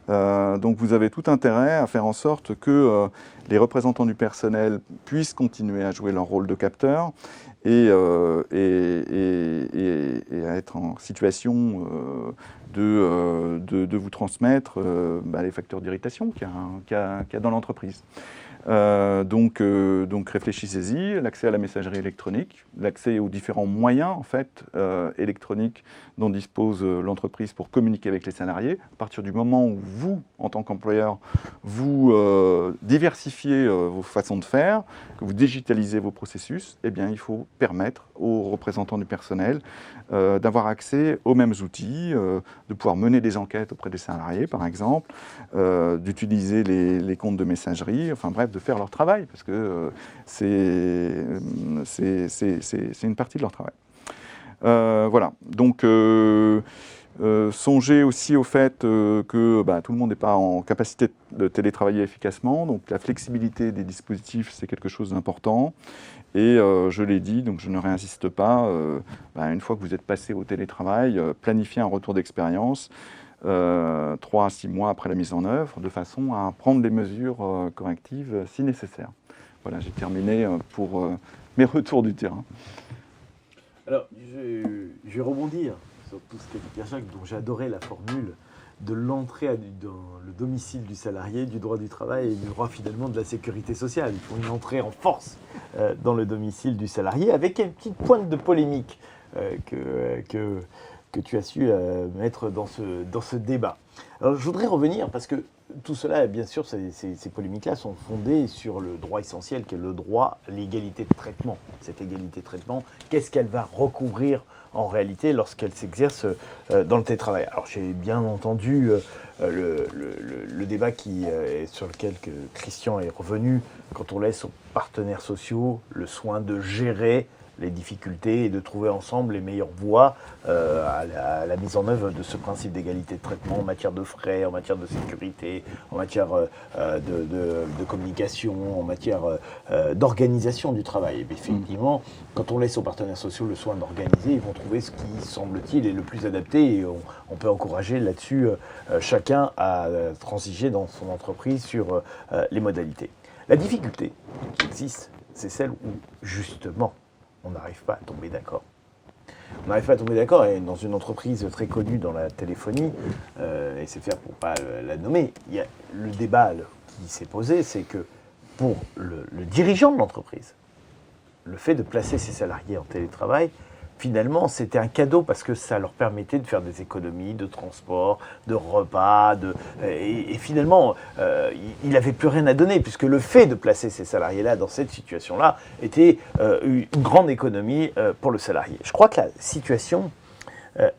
S3: Donc vous avez tout intérêt à faire en sorte que les représentants du personnel puissent continuer à jouer leur rôle de capteur et à être en situation de vous transmettre les facteurs d'irritation qu'il y a dans l'entreprise. Donc réfléchissez-y, l'accès à la messagerie électronique, l'accès aux différents moyens en fait, électroniques dont dispose l'entreprise pour communiquer avec les salariés. À partir du moment où vous, en tant qu'employeur, vous diversifiez vos façons de faire, que vous digitalisez vos processus, eh bien, il faut permettre aux représentants du personnel d'avoir accès aux mêmes outils, de pouvoir mener des enquêtes auprès des salariés, par exemple, d'utiliser les comptes de messagerie, enfin bref, de faire leur travail, parce que c'est une partie de leur travail. Voilà, donc songez aussi au fait que tout le monde n'est pas en capacité de télétravailler efficacement, donc la flexibilité des dispositifs, c'est quelque chose d'important. Et je l'ai dit, donc je ne réinsiste pas, une fois que vous êtes passé au télétravail, planifiez un retour d'expérience 3 à 6 mois après la mise en œuvre, de façon à prendre les mesures correctives si nécessaire. Voilà, j'ai terminé pour mes retours du terrain.
S1: Alors, je vais rebondir sur tout ce qu'a dit Pierre-Jacques, dont j'ai adoré la formule de l'entrée dans le domicile du salarié, du droit du travail et du droit finalement de la sécurité sociale. Il faut une entrée en force dans le domicile du salarié, avec une petite pointe de polémique que tu as su mettre dans ce débat. Alors je voudrais revenir, parce que tout cela, bien sûr, ces polémiques-là sont fondées sur le droit essentiel, qui est le droit à l'égalité de traitement. Cette égalité de traitement, qu'est-ce qu'elle va recouvrir en réalité lorsqu'elle s'exerce dans le télétravail? Alors j'ai bien entendu le débat sur lequel Christian est revenu, quand on laisse aux partenaires sociaux le soin de gérer les difficultés et de trouver ensemble les meilleures voies à la mise en œuvre de ce principe d'égalité de traitement en matière de frais, en matière de sécurité, en matière de communication, en matière d'organisation du travail. Et effectivement, quand on laisse aux partenaires sociaux le soin d'organiser, ils vont trouver ce qui, semble-t-il, est le plus adapté, et on peut encourager là-dessus chacun à transiger dans son entreprise sur les modalités. La difficulté qui existe, c'est celle où, justement, on n'arrive pas à tomber d'accord. On n'arrive pas à tomber d'accord, et dans une entreprise très connue dans la téléphonie, et c'est faire pour ne pas la nommer, il y a le débat qui s'est posé, c'est que pour le dirigeant de l'entreprise, le fait de placer ses salariés en télétravail, finalement, c'était un cadeau parce que ça leur permettait de faire des économies de transport, de repas, et finalement, il n'avait plus rien à donner, puisque le fait de placer ces salariés-là dans cette situation-là était une grande économie pour le salarié. Je crois que la situation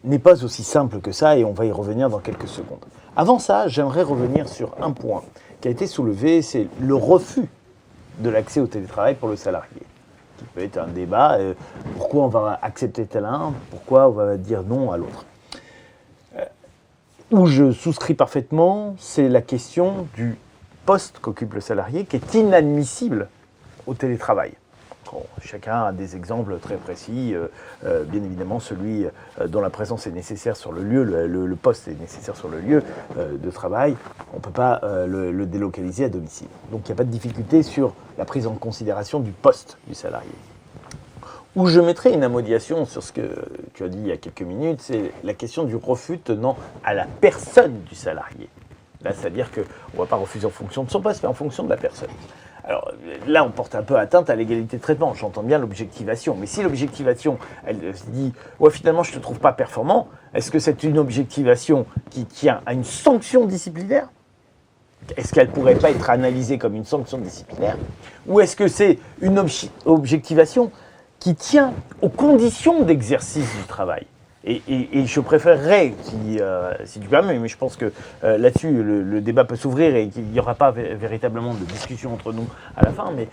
S1: n'est pas aussi simple que ça, et on va y revenir dans quelques secondes. Avant ça, j'aimerais revenir sur un point qui a été soulevé, c'est le refus de l'accès au télétravail pour le salarié. Qui peut être un débat, pourquoi on va accepter tel un, pourquoi on va dire non à l'autre. Où je souscris parfaitement, c'est la question du poste qu'occupe le salarié, qui est inadmissible au télétravail. Bon, chacun a des exemples très précis, bien évidemment celui dont la présence est nécessaire sur le lieu, le poste est nécessaire sur le lieu de travail, on ne peut pas le délocaliser à domicile. Donc il n'y a pas de difficulté sur la prise en considération du poste du salarié. Où je mettrai une amodiation sur ce que tu as dit il y a quelques minutes, c'est la question du refus tenant à la personne du salarié. Là, c'est-à-dire qu'on ne va pas refuser en fonction de son poste, mais en fonction de la personne. Alors là, on porte un peu atteinte à l'égalité de traitement. J'entends bien l'objectivation. Mais si l'objectivation, elle se dit « ouais, finalement, je ne te trouve pas performant », est-ce que c'est une objectivation qui tient à une sanction disciplinaire ? Est-ce qu'elle ne pourrait pas être analysée comme une sanction disciplinaire ? Ou est-ce que c'est une objectivation qui tient aux conditions d'exercice du travail. Et je préférerais, si tu permets, mais je pense que là-dessus, le débat peut s'ouvrir et qu'il n'y aura pas véritablement de discussion entre nous à la fin, mais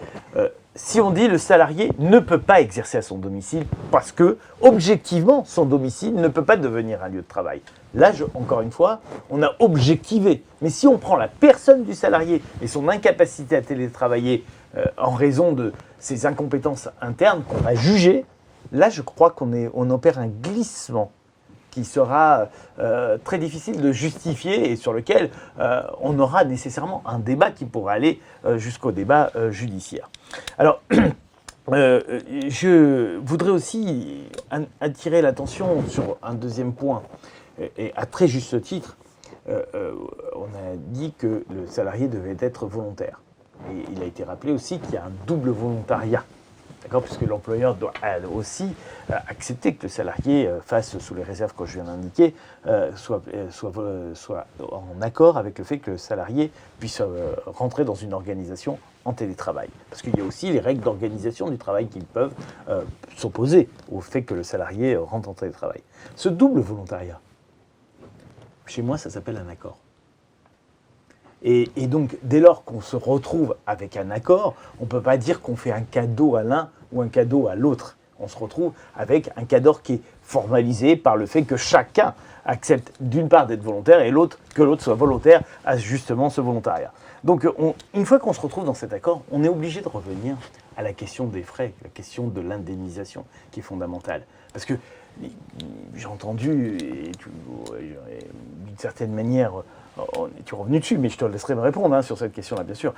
S1: si on dit le salarié ne peut pas exercer à son domicile parce que, objectivement, son domicile ne peut pas devenir un lieu de travail. Là, encore une fois, on a objectivé. Mais si on prend la personne du salarié et son incapacité à télétravailler en raison de ses incompétences internes qu'on a jugées, là, je crois qu'on opère un glissement qui sera très difficile de justifier et sur lequel on aura nécessairement un débat qui pourra aller jusqu'au débat judiciaire. Alors, je voudrais aussi attirer l'attention sur un deuxième point, et à très juste titre, on a dit que le salarié devait être volontaire. Et il a été rappelé aussi qu'il y a un double volontariat. D'accord, puisque l'employeur doit aussi accepter que le salarié fasse, sous les réserves que je viens d'indiquer, soit en accord avec le fait que le salarié puisse rentrer dans une organisation en télétravail. Parce qu'il y a aussi les règles d'organisation du travail qui peuvent s'opposer au fait que le salarié rentre en télétravail. Ce double volontariat, chez moi, ça s'appelle un accord. Et donc, dès lors qu'on se retrouve avec un accord, on ne peut pas dire qu'on fait un cadeau à l'un ou un cadeau à l'autre. On se retrouve avec un cadeau qui est formalisé par le fait que chacun accepte d'une part d'être volontaire et que l'autre soit volontaire à justement ce volontariat. Donc, une fois qu'on se retrouve dans cet accord, on est obligé de revenir à la question des frais, la question de l'indemnisation qui est fondamentale. Parce que j'ai entendu, et d'une certaine manière, tu es revenu dessus, mais je te laisserai me répondre sur cette question-là, bien sûr.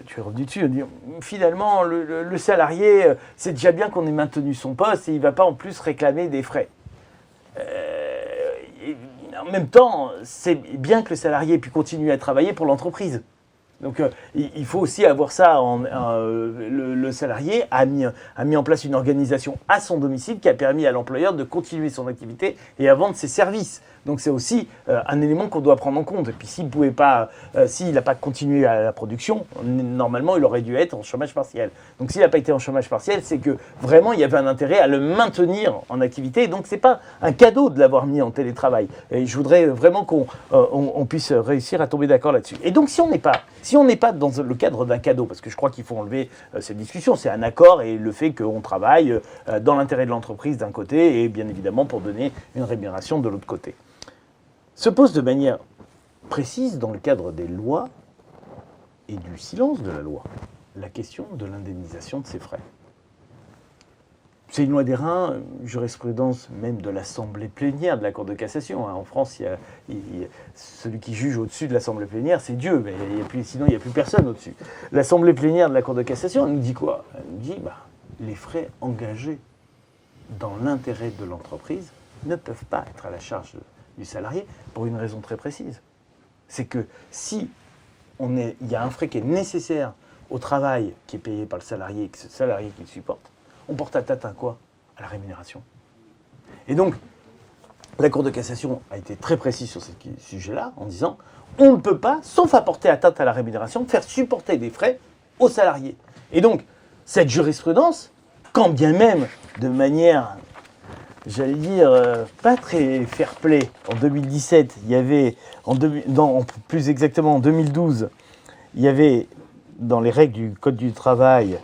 S1: Tu es revenu dessus, on dit, finalement, le salarié, c'est déjà bien qu'on ait maintenu son poste et il ne va pas en plus réclamer des frais. En même temps, c'est bien que le salarié puisse continuer à travailler pour l'entreprise. Donc il faut aussi avoir ça. Le salarié a mis en place une organisation à son domicile qui a permis à l'employeur de continuer son activité et à vendre ses services. Donc c'est aussi un élément qu'on doit prendre en compte. Et puis s'il n'a pas continué à la production, normalement il aurait dû être en chômage partiel. Donc s'il n'a pas été en chômage partiel, c'est que vraiment il y avait un intérêt à le maintenir en activité. Donc c'est pas un cadeau de l'avoir mis en télétravail. Et je voudrais vraiment qu'on puisse réussir à tomber d'accord là-dessus. Et donc si on n'est pas dans le cadre d'un cadeau, parce que je crois qu'il faut enlever cette discussion, c'est un accord et le fait qu'on travaille dans l'intérêt de l'entreprise d'un côté et bien évidemment pour donner une rémunération de l'autre côté. Se pose de manière précise dans le cadre des lois et du silence de la loi la question de l'indemnisation de ces frais. C'est une loi d'airain, jurisprudence même de l'Assemblée plénière de la Cour de cassation. En France, celui qui juge au-dessus de l'Assemblée plénière, c'est Dieu, mais sinon il n'y a plus personne au-dessus. L'Assemblée plénière de la Cour de cassation, elle nous dit quoi? Elle nous dit les frais engagés dans l'intérêt de l'entreprise ne peuvent pas être à la charge du salarié pour une raison très précise. C'est que si il y a un frais qui est nécessaire au travail qui est payé par le salarié et que c'est le salarié qui le supporte, on porte atteinte à quoi? À la rémunération. Et donc, la Cour de cassation a été très précise sur ce sujet-là en disant on ne peut pas, sauf à porter atteinte à la rémunération, faire supporter des frais aux salariés. Et donc, cette jurisprudence, quand bien même de manière, j'allais dire, pas très fair-play, en 2017, il y avait, plus exactement en 2012, il y avait dans les règles du Code du travail,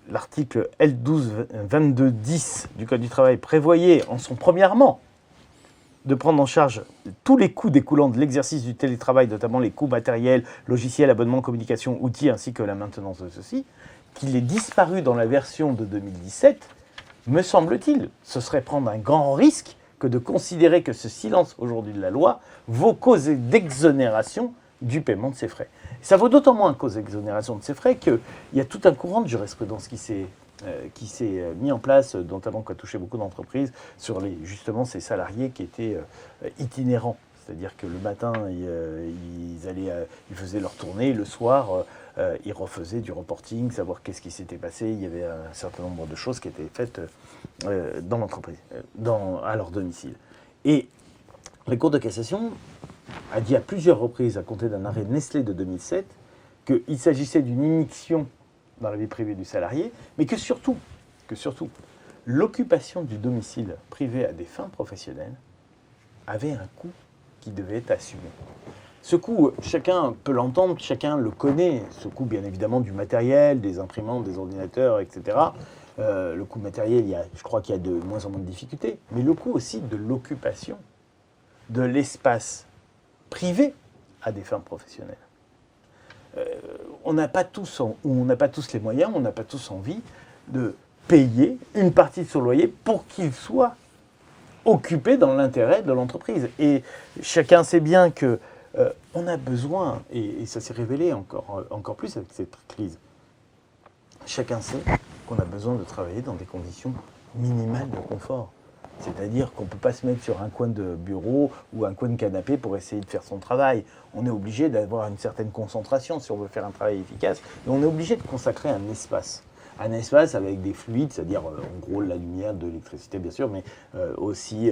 S1: l'article L122210 du Code du travail prévoyait en son premièrement de prendre en charge tous les coûts découlant de l'exercice du télétravail, notamment les coûts matériels, logiciels, abonnements, communication, outils, ainsi que la maintenance de ceux-ci, qu'il est disparu dans la version de 2017, me semble-t-il, ce serait prendre un grand risque que de considérer que ce silence aujourd'hui de la loi vaut cause d'exonération du paiement de ces frais. Ça vaut d'autant moins cause d'exonération de ces frais qu'il y a tout un courant de jurisprudence qui s'est mis en place, notamment qui a touché beaucoup d'entreprises, sur justement ces salariés qui étaient itinérants. C'est-à-dire que le matin, ils faisaient leur tournée, le soir, ils refaisaient du reporting, savoir qu'est-ce qui s'était passé. Il y avait un certain nombre de choses qui étaient faites dans l'entreprise, à leur domicile. Et la Cour de cassation a dit à plusieurs reprises, à compter d'un arrêt Nestlé de 2007, qu'il s'agissait d'une immixtion dans la vie privée du salarié, mais que surtout, que surtout, l'occupation du domicile privé à des fins professionnelles avait un coût qui devait être assumé. Ce coût, chacun peut l'entendre, chacun le connaît, ce coût bien évidemment du matériel, des imprimantes, des ordinateurs, etc. Le coût matériel, je crois qu'il y a de moins en moins de difficultés, mais le coût aussi de l'occupation de l'espace privé à des fins professionnelles. On n'a pas tous les moyens, on n'a pas tous envie de payer une partie de son loyer pour qu'il soit occupé dans l'intérêt de l'entreprise. Et chacun sait bien que on a besoin, et ça s'est révélé encore plus avec cette crise, chacun sait qu'on a besoin de travailler dans des conditions minimales de confort. C'est-à-dire qu'on ne peut pas se mettre sur un coin de bureau ou un coin de canapé pour essayer de faire son travail. On est obligé d'avoir une certaine concentration si on veut faire un travail efficace. Et on est obligé de consacrer un espace. Un espace avec des fluides, c'est-à-dire en gros la lumière, de l'électricité bien sûr, mais aussi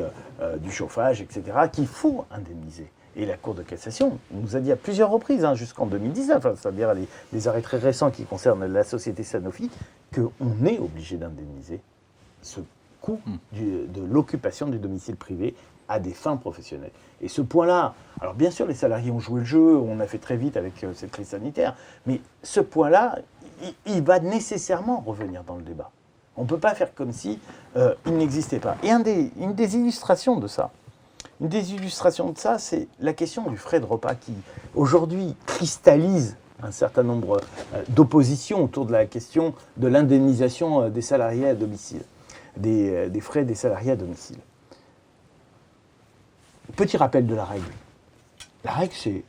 S1: du chauffage, etc., qu'il faut indemniser. Et la Cour de cassation nous a dit à plusieurs reprises, jusqu'en 2019, c'est-à-dire les arrêts très récents qui concernent la société Sanofi, qu'on est obligé d'indemniser ce coût de l'occupation du domicile privé à des fins professionnelles. Et ce point-là, alors bien sûr les salariés ont joué le jeu, on a fait très vite avec cette crise sanitaire, mais ce point-là, il va nécessairement revenir dans le débat. On ne peut pas faire comme si il n'existait pas. Et une des illustrations de ça, c'est la question du frais de repas qui, aujourd'hui, cristallise un certain nombre d'oppositions autour de la question de l'indemnisation des salariés à domicile, des frais des salariés à domicile. Petit rappel de la règle. La règle, c'est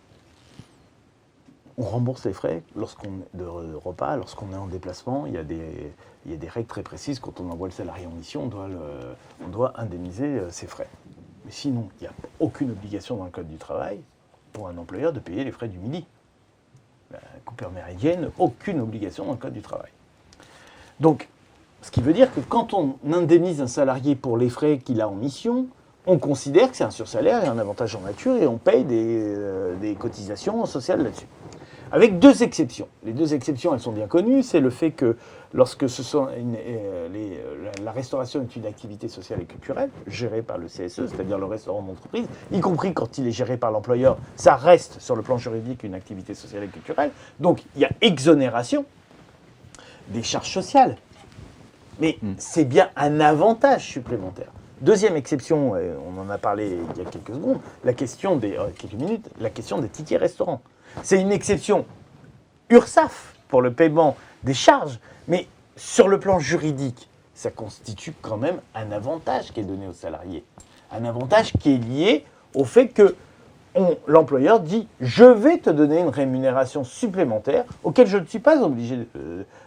S1: on rembourse les frais de repas lorsqu'on est en déplacement. Il y a des règles très précises. Quand on envoie le salarié en mission, on doit indemniser ses frais. Mais sinon, il n'y a aucune obligation dans le Code du travail pour un employeur de payer les frais du midi. La coupure méridienne, aucune obligation dans le Code du travail. Donc, ce qui veut dire que quand on indemnise un salarié pour les frais qu'il a en mission, on considère que c'est un sursalaire et un avantage en nature et on paye des cotisations sociales là-dessus. Avec deux exceptions. Les deux exceptions, elles sont bien connues. C'est le fait que lorsque la restauration est une activité sociale et culturelle, gérée par le CSE, c'est-à-dire le restaurant d'entreprise, y compris quand il est géré par l'employeur, ça reste sur le plan juridique une activité sociale et culturelle. Donc il y a exonération des charges sociales. Mais c'est bien un avantage supplémentaire. Deuxième exception, on en a parlé il y a quelques secondes, quelques minutes, la question des tickets restaurants. C'est une exception URSSAF pour le paiement des charges, mais sur le plan juridique, ça constitue quand même un avantage qui est donné aux salariés. Un avantage qui est lié au fait que l'employeur dit « je vais te donner une rémunération supplémentaire auquel je ne suis pas obligé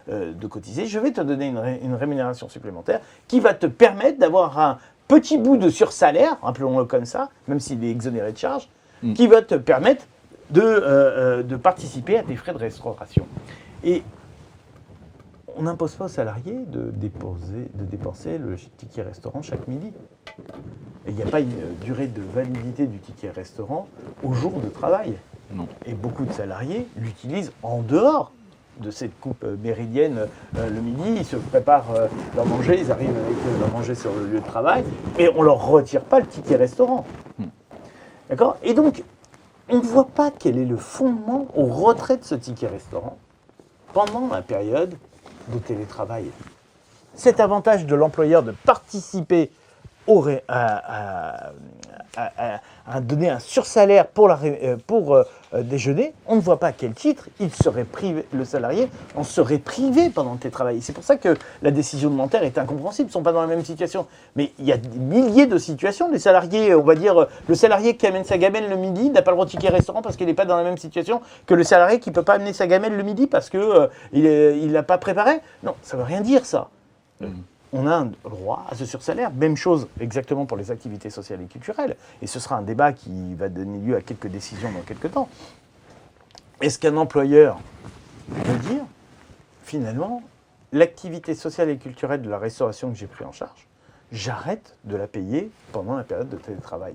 S1: de cotiser, je vais te donner une rémunération supplémentaire qui va te permettre d'avoir un petit bout de sursalaire, appelons-le comme ça, même s'il est exonéré de charges, qui va te permettre de participer à tes frais de restauration. » Et on n'impose pas aux salariés de dépenser le ticket restaurant chaque midi. Et il n'y a pas une durée de validité du ticket restaurant au jour de travail.
S3: Non.
S1: Et beaucoup de salariés l'utilisent en dehors de cette coupe méridienne le midi. Ils se préparent leur manger, ils arrivent avec leur manger sur le lieu de travail, mais on ne leur retire pas le ticket restaurant. D'accord ? Et donc, on ne voit pas quel est le fondement au retrait de ce ticket restaurant pendant la période de télétravail. Cet avantage de l'employeur de participer à donner un sursalaire pour déjeuner, on ne voit pas à quel titre le salarié en serait privé pendant le télétravail. C'est pour ça que la décision de Nanterre est incompréhensible, ils ne sont pas dans la même situation. Mais il y a des milliers de situations, les salariés, on va dire, le salarié qui amène sa gamelle le midi n'a pas le droit de ticket restaurant parce qu'il n'est pas dans la même situation que le salarié qui ne peut pas amener sa gamelle le midi parce qu'il ne l'a pas préparé. Non, ça ne veut rien dire ça. On a un droit à ce sursalaire. Même chose exactement pour les activités sociales et culturelles. Et ce sera un débat qui va donner lieu à quelques décisions dans quelques temps. Est-ce qu'un employeur peut dire, finalement, l'activité sociale et culturelle de la restauration que j'ai pris en charge, j'arrête de la payer pendant la période de télétravail?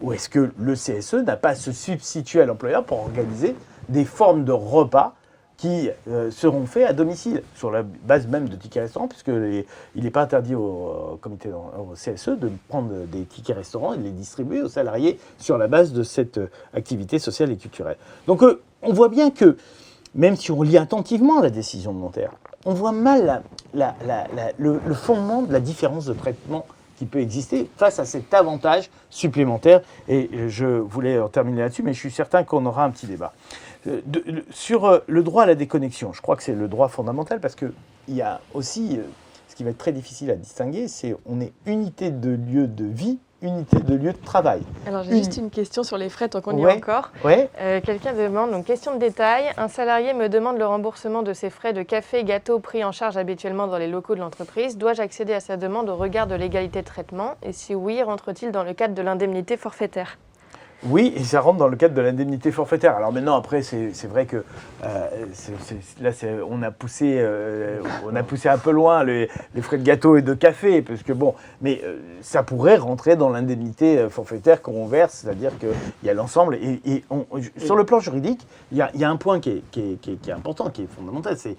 S1: Ou est-ce que le CSE n'a pas à se substituer à l'employeur pour organiser des formes de repas qui seront faits à domicile, sur la base même de tickets restaurants, puisque il n'est pas interdit au CSE de prendre des tickets restaurants et de les distribuer aux salariés sur la base de cette activité sociale et culturelle. Donc on voit bien que, même si on lit attentivement la décision de Nanterre, on voit mal le fondement de la différence de traitement qui peut exister face à cet avantage supplémentaire. Et je voulais en terminer là-dessus, mais je suis certain qu'on aura un petit débat. Sur le droit à la déconnexion, je crois que c'est le droit fondamental, parce qu'il y a aussi, ce qui va être très difficile à distinguer, c'est on est unité de lieu de vie, unité de lieu de travail.
S4: Alors j'ai juste une question sur les frais, tant qu'on y
S1: Ouais.
S4: est encore.
S1: Ouais.
S4: Quelqu'un demande, donc question de détail, un salarié me demande le remboursement de ses frais de café, gâteau pris en charge habituellement dans les locaux de l'entreprise. Dois-je accéder à sa demande au regard de l'égalité de traitement? Et si oui, rentre-t-il dans le cadre de l'indemnité forfaitaire?
S1: Oui, et ça rentre dans le cadre de l'indemnité forfaitaire. Alors maintenant, après, c'est vrai que on a poussé un peu loin les frais de gâteau et de café, parce que bon, mais ça pourrait rentrer dans l'indemnité forfaitaire qu'on verse, c'est-à-dire qu'il y a l'ensemble. Sur le plan juridique, il y a un point qui est important, qui est fondamental, c'est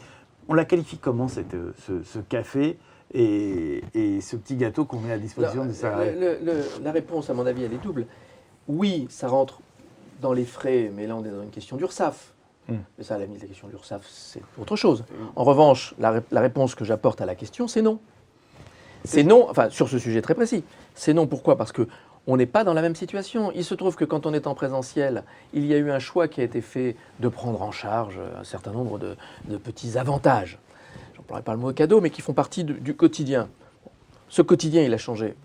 S1: on la qualifie comment ce café et ce petit gâteau qu'on met à disposition des salariés?
S2: La réponse, à mon avis, elle est double. Oui, ça rentre dans les frais, mais là on est dans une question d'URSSAF. Mais ça, à la limite, la question de l'URSSAF, c'est autre chose. En revanche, la réponse que j'apporte à la question, c'est non. C'est non, enfin, sur ce sujet très précis. C'est non, pourquoi? Parce qu'on n'est pas dans la même situation. Il se trouve que quand on est en présentiel, il y a eu un choix qui a été fait de prendre en charge un certain nombre de petits avantages. J'emploierai pas le mot cadeau, mais qui font partie du quotidien. Ce quotidien, il a changé.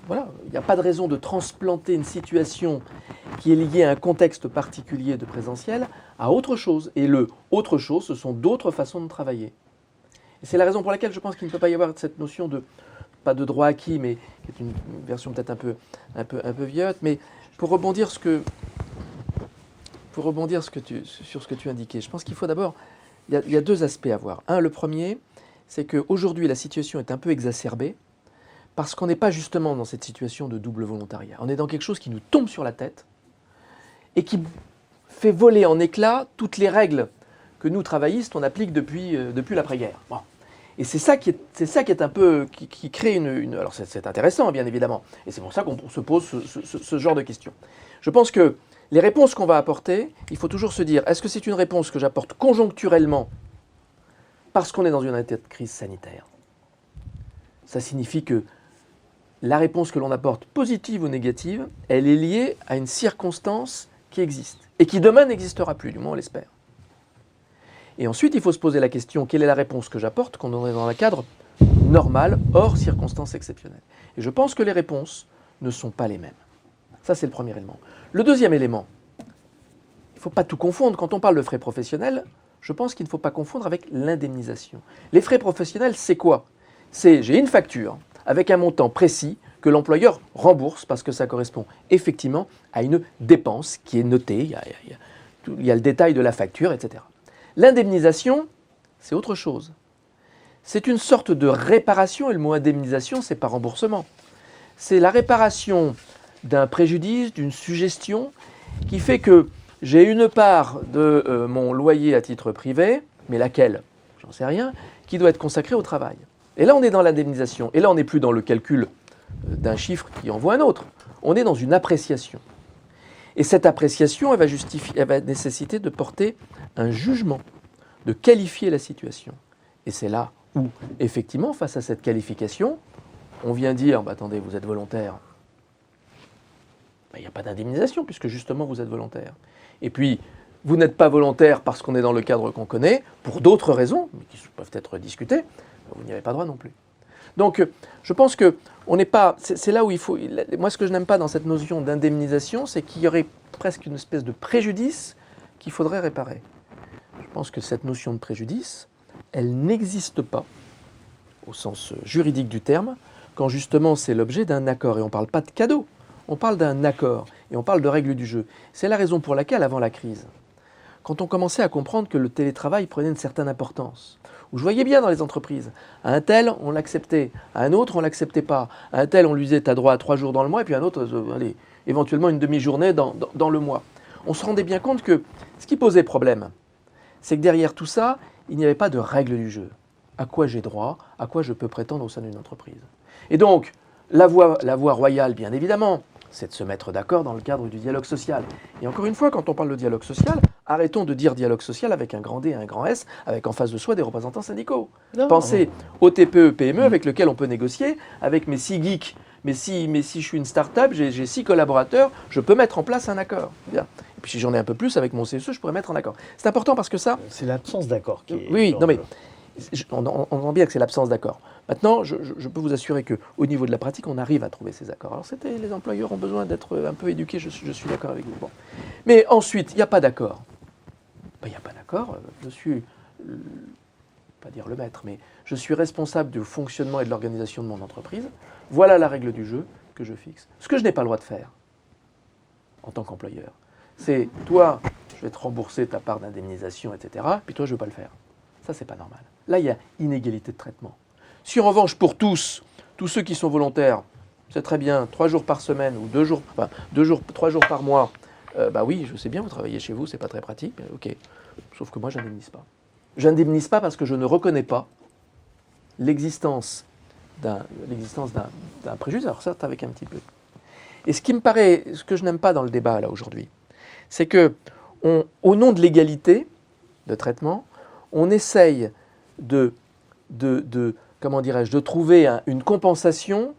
S2: Voilà, il n'y a pas de raison de transplanter une situation qui est liée à un contexte particulier de présentiel à autre chose. Et le autre chose, ce sont d'autres façons de travailler. Et c'est la raison pour laquelle je pense qu'il ne peut pas y avoir cette notion de, pas de droit acquis, mais qui est une version peut-être un peu vieillotte. Mais pour rebondir sur ce que tu indiquais, je pense qu'il faut d'abord, il y a deux aspects à voir. Un, le premier, c'est qu'aujourd'hui la situation est un peu exacerbée, parce qu'on n'est pas justement dans cette situation de double volontariat. On est dans quelque chose qui nous tombe sur la tête et qui fait voler en éclats toutes les règles que nous, travaillistes, on applique depuis l'après-guerre. Bon. Et c'est ça qui est un peu, qui crée une... Alors c'est intéressant, bien évidemment, et c'est pour ça qu'on se pose ce genre de questions. Je pense que les réponses qu'on va apporter, il faut toujours se dire, est-ce que c'est une réponse que j'apporte conjoncturellement parce qu'on est dans une état de crise sanitaire? Ça signifie que la réponse que l'on apporte, positive ou négative, elle est liée à une circonstance qui existe et qui demain n'existera plus, du moins on l'espère. Et ensuite, il faut se poser la question, quelle est la réponse que j'apporte quand on est dans un cadre normal, hors circonstances exceptionnelles? Et je pense que les réponses ne sont pas les mêmes. Ça, c'est le premier élément. Le deuxième élément, il ne faut pas tout confondre. Quand on parle de frais professionnels, je pense qu'il ne faut pas confondre avec l'indemnisation. Les frais professionnels, c'est quoi? C'est j'ai une facture avec un montant précis que l'employeur rembourse parce que ça correspond effectivement à une dépense qui est notée, il y a le détail de la facture, etc. L'indemnisation, c'est autre chose. C'est une sorte de réparation, et le mot indemnisation, c'est pas remboursement. C'est la réparation d'un préjudice, d'une suggestion, qui fait que j'ai une part de mon loyer à titre privé, mais laquelle? J'en sais rien, qui doit être consacrée au travail. Et là, on est dans l'indemnisation. Et là, on n'est plus dans le calcul d'un chiffre qui envoie un autre. On est dans une appréciation. Et cette appréciation, elle va nécessiter de porter un jugement, de qualifier la situation. Et c'est là où, effectivement, face à cette qualification, on vient dire, attendez, vous êtes volontaire. Il n'y a pas d'indemnisation, puisque justement, vous êtes volontaire. Et puis, vous n'êtes pas volontaire parce qu'on est dans le cadre qu'on connaît, pour d'autres raisons, mais qui peuvent être discutées, vous n'y avez pas droit non plus. Donc, je pense que on n'est pas. C'est là où il faut. Moi, ce que je n'aime pas dans cette notion d'indemnisation, c'est qu'il y aurait presque une espèce de préjudice qu'il faudrait réparer. Je pense que cette notion de préjudice, elle n'existe pas, au sens juridique du terme, quand justement c'est l'objet d'un accord. Et on ne parle pas de cadeau, on parle d'un accord. Et on parle de règles du jeu. C'est la raison pour laquelle, avant la crise, quand on commençait à comprendre que le télétravail prenait une certaine importance, où je voyais bien dans les entreprises, à un tel, on l'acceptait, à un autre, on ne l'acceptait pas, à un tel, on lui disait, tu as droit à 3 jours dans le mois, et puis à un autre, allez, éventuellement une demi-journée dans le mois. On se rendait bien compte que ce qui posait problème, c'est que derrière tout ça, il n'y avait pas de règle du jeu. À quoi j'ai droit, à quoi je peux prétendre au sein d'une entreprise. Et donc, la voie royale, bien évidemment, c'est de se mettre d'accord dans le cadre du dialogue social. Et encore une fois, quand on parle de dialogue social, arrêtons de dire dialogue social avec un grand D et un grand S, avec en face de soi des représentants syndicaux.
S1: Non.
S2: Pensez au TPE, PME avec lequel on peut négocier, avec mes 6 geeks. Mais si je suis une start-up, j'ai 6 collaborateurs, je peux mettre en place un accord. Bien. Et puis si j'en ai un peu plus avec mon CSE, je pourrais mettre un accord. C'est important parce que ça...
S1: C'est l'absence d'accord qui est...
S2: Oui, non mais on entend bien que c'est l'absence d'accord. Maintenant, je peux vous assurer qu'au niveau de la pratique, on arrive à trouver ces accords. Alors les employeurs ont besoin d'être un peu éduqués, je suis d'accord avec vous. Bon. Mais ensuite, il n'y a pas d'accord. Ben, il n'y a pas d'accord, je suis, pas dire le maître, mais je suis responsable du fonctionnement et de l'organisation de mon entreprise. Voilà la règle du jeu que je fixe. Ce que je n'ai pas le droit de faire en tant qu'employeur, c'est toi, je vais te rembourser ta part d'indemnisation, etc. Puis toi, je ne veux pas le faire. Ça, c'est pas normal. Là, il y a inégalité de traitement. Si en revanche, pour tous ceux qui sont volontaires, c'est très bien, 3 jours par semaine ou 3 jours par mois, bah oui, je sais bien, vous travaillez chez vous, c'est pas très pratique, mais ok. Sauf que moi, je n'indemnise pas. Je n'indemnise pas parce que je ne reconnais pas l'existence d'un préjudice, alors certes avec un petit peu. Et ce que je n'aime pas dans le débat là aujourd'hui, c'est que au nom de l'égalité de traitement, on essaye comment dirais-je, de trouver une compensation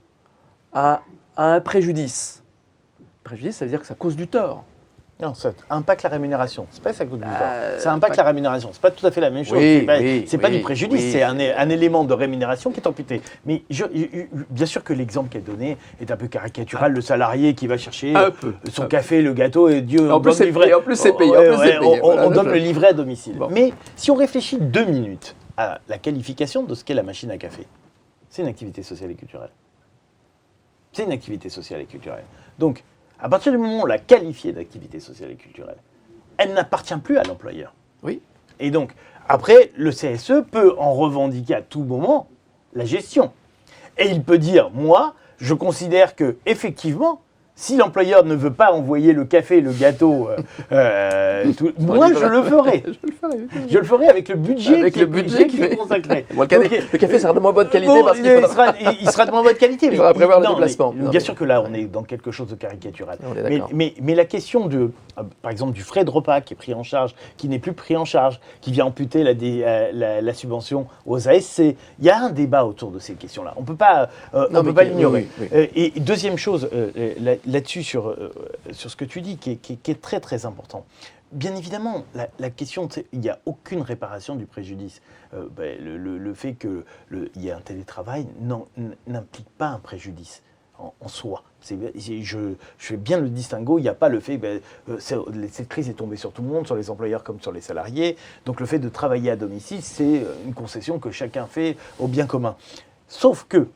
S2: à un préjudice. Préjudice, ça veut dire que ça cause du tort.
S1: Non, ça impacte la rémunération. C'est pas ça que vous dites. Ça impacte la rémunération. C'est pas tout à fait la même chose. C'est pas du préjudice. C'est un élément de rémunération qui est amputé. Mais bien sûr que l'exemple qui est donné est un peu caricatural. Le salarié qui va chercher son café, le gâteau et Dieu.
S2: En plus, c'est payé.
S1: On donne le livret à domicile. Bon. Mais si on réfléchit 2 minutes à la qualification de ce qu'est la machine à café, c'est une activité sociale et culturelle. C'est une activité sociale et culturelle. Donc, à partir du moment où on l'a qualifiée d'activité sociale et culturelle, elle n'appartient plus à l'employeur.
S2: Oui.
S1: Et donc, après, le CSE peut en revendiquer à tout moment la gestion. Et il peut dire, moi, je considère que effectivement, si l'employeur ne veut pas envoyer le café, le gâteau, moi je le ferai. Je le ferai avec le budget qui est consacré.
S2: Bon, le café sera de moins bonne qualité parce qu'il
S1: il sera de moins bonne qualité.
S2: Il faudra prévoir le déplacement.
S1: Bien sûr que là, on est dans quelque chose de caricatural. Mais la question par exemple, du frais de repas qui est pris en charge, qui n'est plus pris en charge, qui vient amputer la subvention aux ASC, il y a un débat autour de ces questions-là. On ne peut pas l'ignorer. Et deuxième chose, là-dessus, sur ce que tu dis, qui est très très important. Bien évidemment, la question, il n'y a aucune réparation du préjudice. Le fait qu'il y ait un télétravail n'implique pas un préjudice en soi. Je fais bien le distinguo, il n'y a pas le fait que cette crise est tombée sur tout le monde, sur les employeurs comme sur les salariés. Donc le fait de travailler à domicile, c'est une concession que chacun fait au bien commun. Sauf que,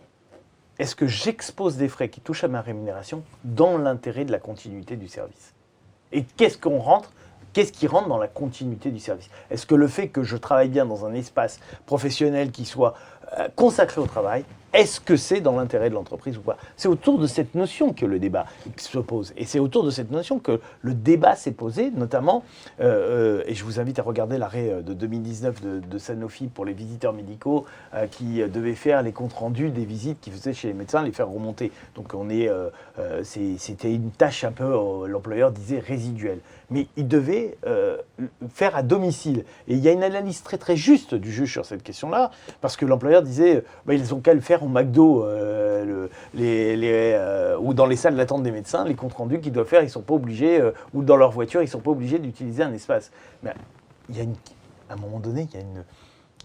S1: est-ce que j'expose des frais qui touchent à ma rémunération dans l'intérêt de la continuité du service? Et qu'est-ce qui rentre dans la continuité du service? Est-ce que le fait que je travaille bien dans un espace professionnel qui soit consacré au travail, est-ce que c'est dans l'intérêt de l'entreprise ou pas? C'est autour de cette notion que le débat se pose. Et c'est autour de cette notion que le débat s'est posé, notamment, et je vous invite à regarder l'arrêt de 2019 de Sanofi pour les visiteurs médicaux qui devaient faire les comptes rendus des visites qu'ils faisaient chez les médecins, les faire remonter. Donc c'était une tâche un peu, l'employeur disait, résiduelle. Mais il devait faire à domicile. Et il y a une analyse très très juste du juge sur cette question-là, parce que l'employeur disait, ils ont qu'à le faire au McDo ou dans les salles d'attente des médecins, les comptes rendus qu'ils doivent faire, ils ne sont pas obligés, ou dans leur voiture, ils ne sont pas obligés d'utiliser un espace. Mais à un moment donné, il y a une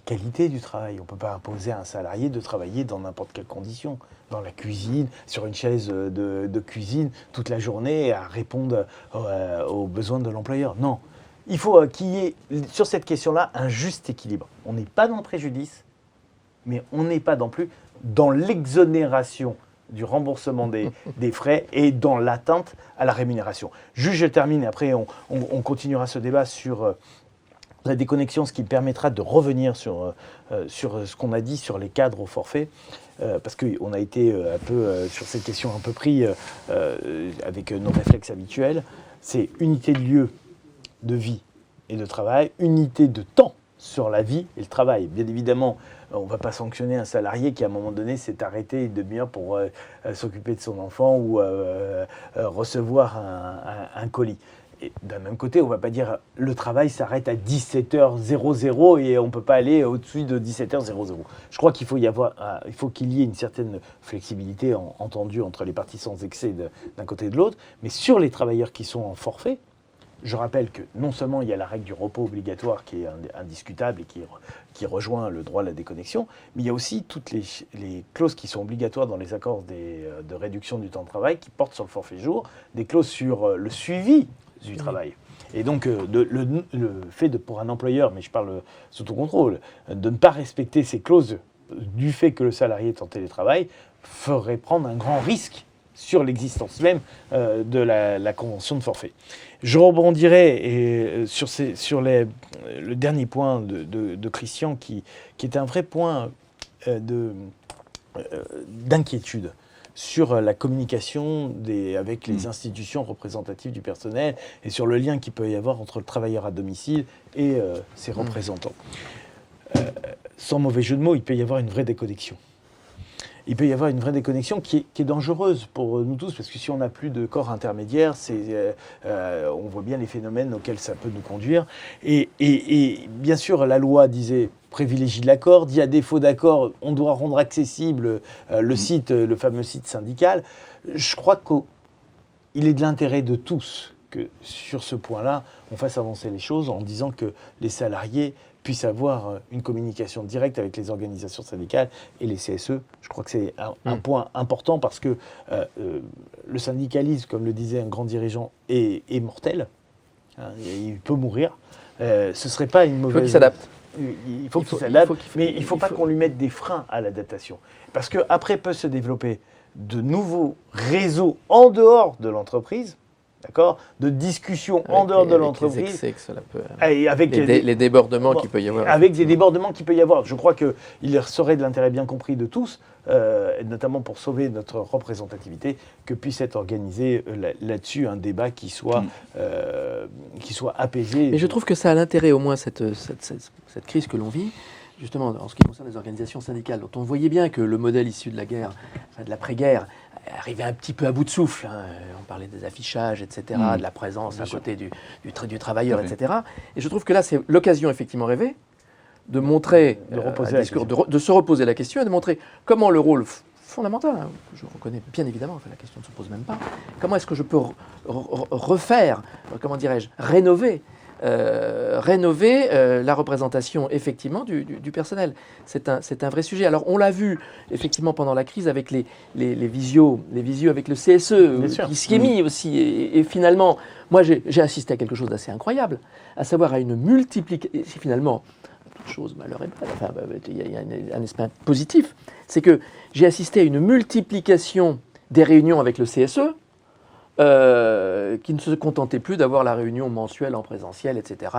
S1: qualité du travail. On ne peut pas imposer à un salarié de travailler dans n'importe quelle condition, dans la cuisine, sur une chaise de cuisine, toute la journée, à répondre aux besoins de l'employeur. Non. Il faut qu'il y ait, sur cette question-là, un juste équilibre. On n'est pas dans le préjudice, mais on n'est pas non plus dans l'exonération du remboursement des frais et dans l'atteinte à la rémunération. Juste, je termine, et après on continuera ce débat sur la déconnexion, ce qui permettra de revenir sur ce qu'on a dit sur les cadres au forfait, parce qu'on a été un peu sur cette question un peu pris avec nos réflexes habituels. C'est unité de lieu de vie et de travail, unité de temps sur la vie et le travail. Bien évidemment, on ne va pas sanctionner un salarié qui, à un moment donné, s'est arrêté une demi-heure pour s'occuper de son enfant ou recevoir un colis. Et d'un même côté, on ne va pas dire le travail s'arrête à 17h00 et on ne peut pas aller au-dessus de 17h00. Je crois qu'il faut qu'il y ait une certaine flexibilité entendue entre les parties sans excès d'un côté et de l'autre. Mais sur les travailleurs qui sont en forfait, je rappelle que non seulement il y a la règle du repos obligatoire qui est indiscutable et qui rejoint le droit à la déconnexion, mais il y a aussi toutes les clauses qui sont obligatoires dans les accords de réduction du temps de travail qui portent sur le forfait jour, des clauses sur le suivi du travail. Et donc, le fait pour un employeur, mais je parle sous ton contrôle, de ne pas respecter ces clauses du fait que le salarié est en télétravail, ferait prendre un grand risque sur l'existence même de la convention de forfait. Je rebondirai sur le dernier point de Christian qui est un vrai point d'inquiétude sur la communication avec les institutions représentatives du personnel et sur le lien qu'il peut y avoir entre le travailleur à domicile et ses représentants. Sans mauvais jeu de mots, il peut y avoir une vraie déconnexion. Il peut y avoir une vraie déconnexion qui est dangereuse pour nous tous, parce que si on n'a plus de corps intermédiaire, on voit bien les phénomènes auxquels ça peut nous conduire. Et bien sûr, la loi disait privilégie l'accord, dit à défaut d'accord, on doit rendre accessible le fameux site syndical. Je crois qu'il est de l'intérêt de tous que sur ce point-là, on fasse avancer les choses en disant que les salariés puissent avoir une communication directe avec les organisations syndicales et les CSE. Je crois que c'est un point important parce que le syndicalisme, comme le disait un grand dirigeant, est mortel. Hein, il peut mourir. Ce ne serait pas une mauvaise...
S2: Il faut qu'il s'adapte.
S1: Il faut qu'il s'adapte, mais il ne faut pas qu'on lui mette des freins à l'adaptation. Parce qu'après peuvent se développer de nouveaux réseaux en dehors de l'entreprise, d'accord, de discussions en dehors de l'entreprise.
S2: Les excès que cela peut,
S1: avec
S2: les débordements qu'il peut y avoir.
S1: Avec des débordements qu'il peut y avoir. Je crois qu'il serait de l'intérêt bien compris de tous, notamment pour sauver notre représentativité, que puisse être organisé là-dessus un débat qui soit apaisé.
S2: Mais je trouve que ça a l'intérêt, au moins, cette crise que l'on vit, justement, en ce qui concerne les organisations syndicales, dont on voyait bien que le modèle issu de la guerre, de l'après-guerre, arrivait un petit peu à bout de souffle. Hein. On parlait des affichages, etc., de la présence à côté du travailleur, etc. Et je trouve que là, c'est l'occasion effectivement rêvée de montrer, de se reposer la question et de montrer comment le rôle fondamental, hein, que je reconnais bien évidemment, enfin, la question ne se pose même pas, comment est-ce que je peux refaire, comment dirais-je, rénover la représentation effectivement du personnel. C'est un vrai sujet. Alors on l'a vu effectivement pendant la crise avec les visios avec le CSE qui s'y est mis aussi. Et finalement, moi j'ai assisté à quelque chose d'assez incroyable, à savoir à une multiplication. Finalement, toute chose, malheur et mal, enfin, il y a un aspect positif, c'est que j'ai assisté à une multiplication des réunions avec le CSE, qui ne se contentait plus d'avoir la réunion mensuelle en présentiel, etc.,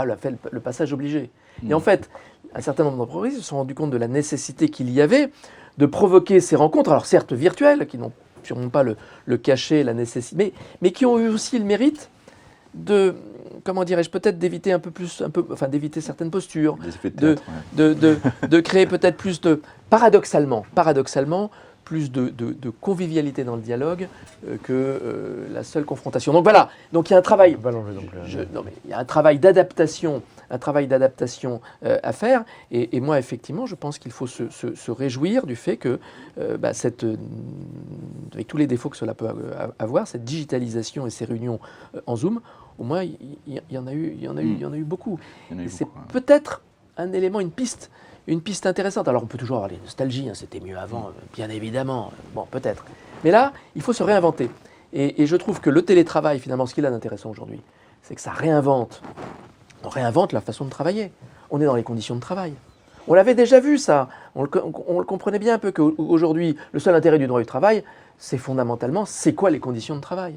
S2: le passage obligé. Et en fait, un certain nombre d'entreprises se sont rendues compte de la nécessité qu'il y avait de provoquer ces rencontres, alors certes virtuelles, qui n'ont sûrement pas le cachet, la nécessité, mais qui ont eu aussi le mérite de, comment dirais-je, peut-être d'éviter d'éviter certaines postures,
S3: des effets de théâtre,
S2: de créer peut-être plus de, paradoxalement, plus de convivialité dans le dialogue que la seule confrontation. Donc voilà, donc il y a un travail, il y a un travail d'adaptation, à faire. Et moi, effectivement, je pense qu'il faut se réjouir du fait que, avec tous les défauts que cela peut avoir, cette digitalisation et ces réunions en Zoom, au moins, il y en a eu beaucoup. Et c'est peut-être un élément, une piste intéressante. Alors on peut toujours avoir les nostalgies, hein, c'était mieux avant, bien évidemment, bon peut-être. Mais là, il faut se réinventer. Et je trouve que le télétravail, finalement, ce qu'il a d'intéressant aujourd'hui, c'est que ça réinvente. On réinvente la façon de travailler. On est dans les conditions de travail. On l'avait déjà vu ça. On le comprenait bien un peu qu'aujourd'hui, le seul intérêt du droit du travail, c'est fondamentalement, c'est quoi les conditions de travail ?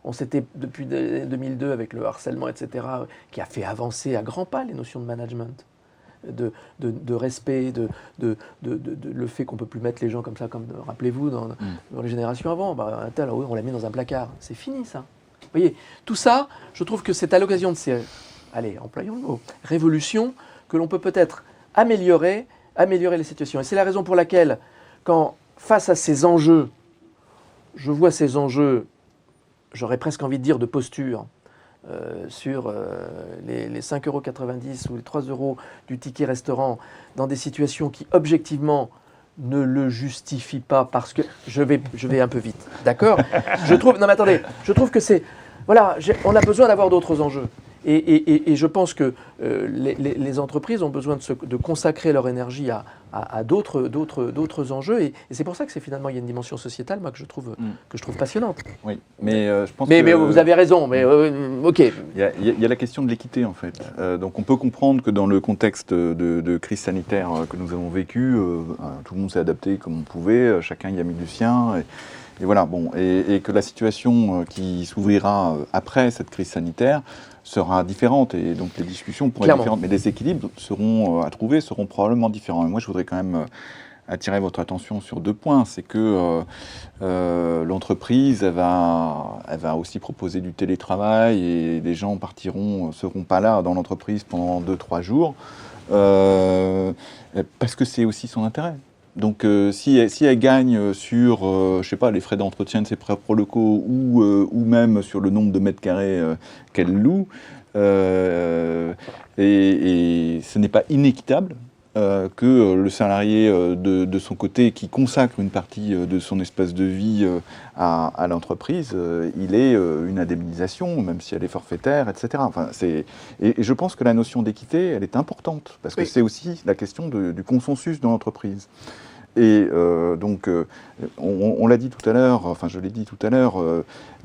S2: On s'était, depuis 2002, avec le harcèlement, etc., qui a fait avancer à grands pas les notions de management. De respect, le fait qu'on ne peut plus mettre les gens comme ça, rappelez-vous, dans les générations avant, on l'a mis dans un placard. C'est fini, ça. Vous voyez, tout ça, je trouve que c'est à l'occasion de ces allez, employons le mot, révolution, que l'on peut peut-être améliorer les situations. Et c'est la raison pour laquelle, quand face à ces enjeux, je vois ces enjeux, j'aurais presque envie de dire de posture, sur les 5,90 € ou les 3 € du ticket restaurant, dans des situations qui, objectivement, ne le justifient pas, parce que je vais un peu vite, d'accord? Non mais attendez, je trouve que c'est... Voilà, on a besoin d'avoir d'autres enjeux. Et je pense que les entreprises ont besoin de consacrer leur énergie à d'autres enjeux. Et c'est pour ça que finalement, il y a une dimension sociétale, moi, que je trouve passionnante.
S3: Oui, mais je pense
S2: mais
S3: que...
S2: vous avez raison, mais ok.
S3: Il y a la question de l'équité, en fait. Donc on peut comprendre que dans le contexte de crise sanitaire que nous avons vécu, tout le monde s'est adapté comme on pouvait, chacun y a mis du sien. Et voilà, bon, et que la situation qui s'ouvrira après cette crise sanitaire sera différente, et donc les discussions pourraient être différentes, mais les équilibres à trouver seront probablement différents. Et moi, je voudrais quand même attirer votre attention sur 2 points. C'est que l'entreprise, elle va aussi proposer du télétravail, et les gens seront pas là dans l'entreprise pendant 2-3 jours, parce que c'est aussi son intérêt. Donc si elle gagne sur, je sais pas, les frais d'entretien de ses propres locaux, ou même sur le nombre de mètres carrés qu'elle loue, et ce n'est pas inéquitable que le salarié de son côté, qui consacre une partie de son espace de vie à l'entreprise, il ait une indemnisation, même si elle est forfaitaire, etc. Enfin, et je pense que la notion d'équité, elle est importante, parce que c'est aussi la question du consensus dans l'entreprise. Et donc, on l'a dit tout à l'heure, enfin je l'ai dit tout à l'heure,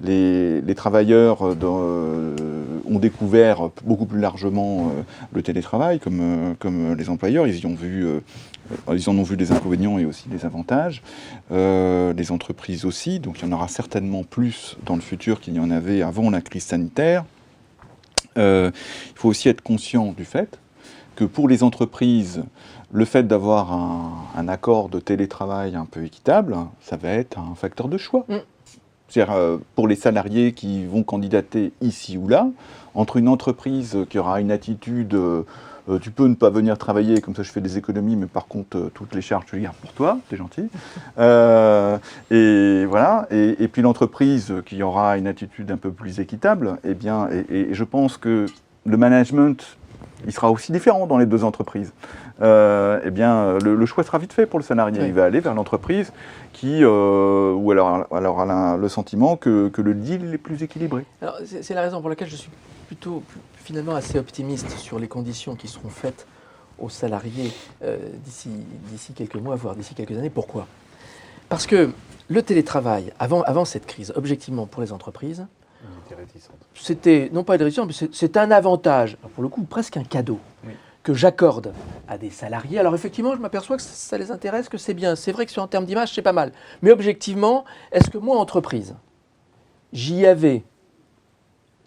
S3: les travailleurs ont découvert beaucoup plus largement le télétravail, comme les employeurs. Ils en ont vu des inconvénients et aussi des avantages. Les entreprises aussi, donc il y en aura certainement plus dans le futur qu'il y en avait avant la crise sanitaire. Il faut aussi être conscient du fait que pour les entreprises, le fait d'avoir un accord de télétravail un peu équitable, ça va être un facteur de choix. C'est-à-dire, pour les salariés qui vont candidater ici ou là, entre une entreprise qui aura une attitude tu peux ne pas venir travailler, comme ça je fais des économies, mais par contre toutes les charges je les garde pour toi, c'est gentil. Et voilà. Et puis l'entreprise qui aura une attitude un peu plus équitable, eh bien, et je pense que le management, il sera aussi différent dans les 2 entreprises. Eh bien, le choix sera vite fait pour le salarié. Oui. Il va aller vers l'entreprise où alors elle a le sentiment que le deal est plus équilibré.
S2: Alors, c'est la raison pour laquelle je suis plutôt finalement assez optimiste sur les conditions qui seront faites aux salariés d'ici quelques mois, voire d'ici quelques années. Pourquoi? Parce que le télétravail, avant cette crise, objectivement pour les entreprises, c'était, non pas une réticence, mais c'est un avantage, pour le coup presque un cadeau, que j'accorde à des salariés. Alors effectivement, je m'aperçois que ça les intéresse, que c'est bien. C'est vrai que sur un terme d'image, c'est pas mal. Mais objectivement, est-ce que moi, entreprise, j'y avais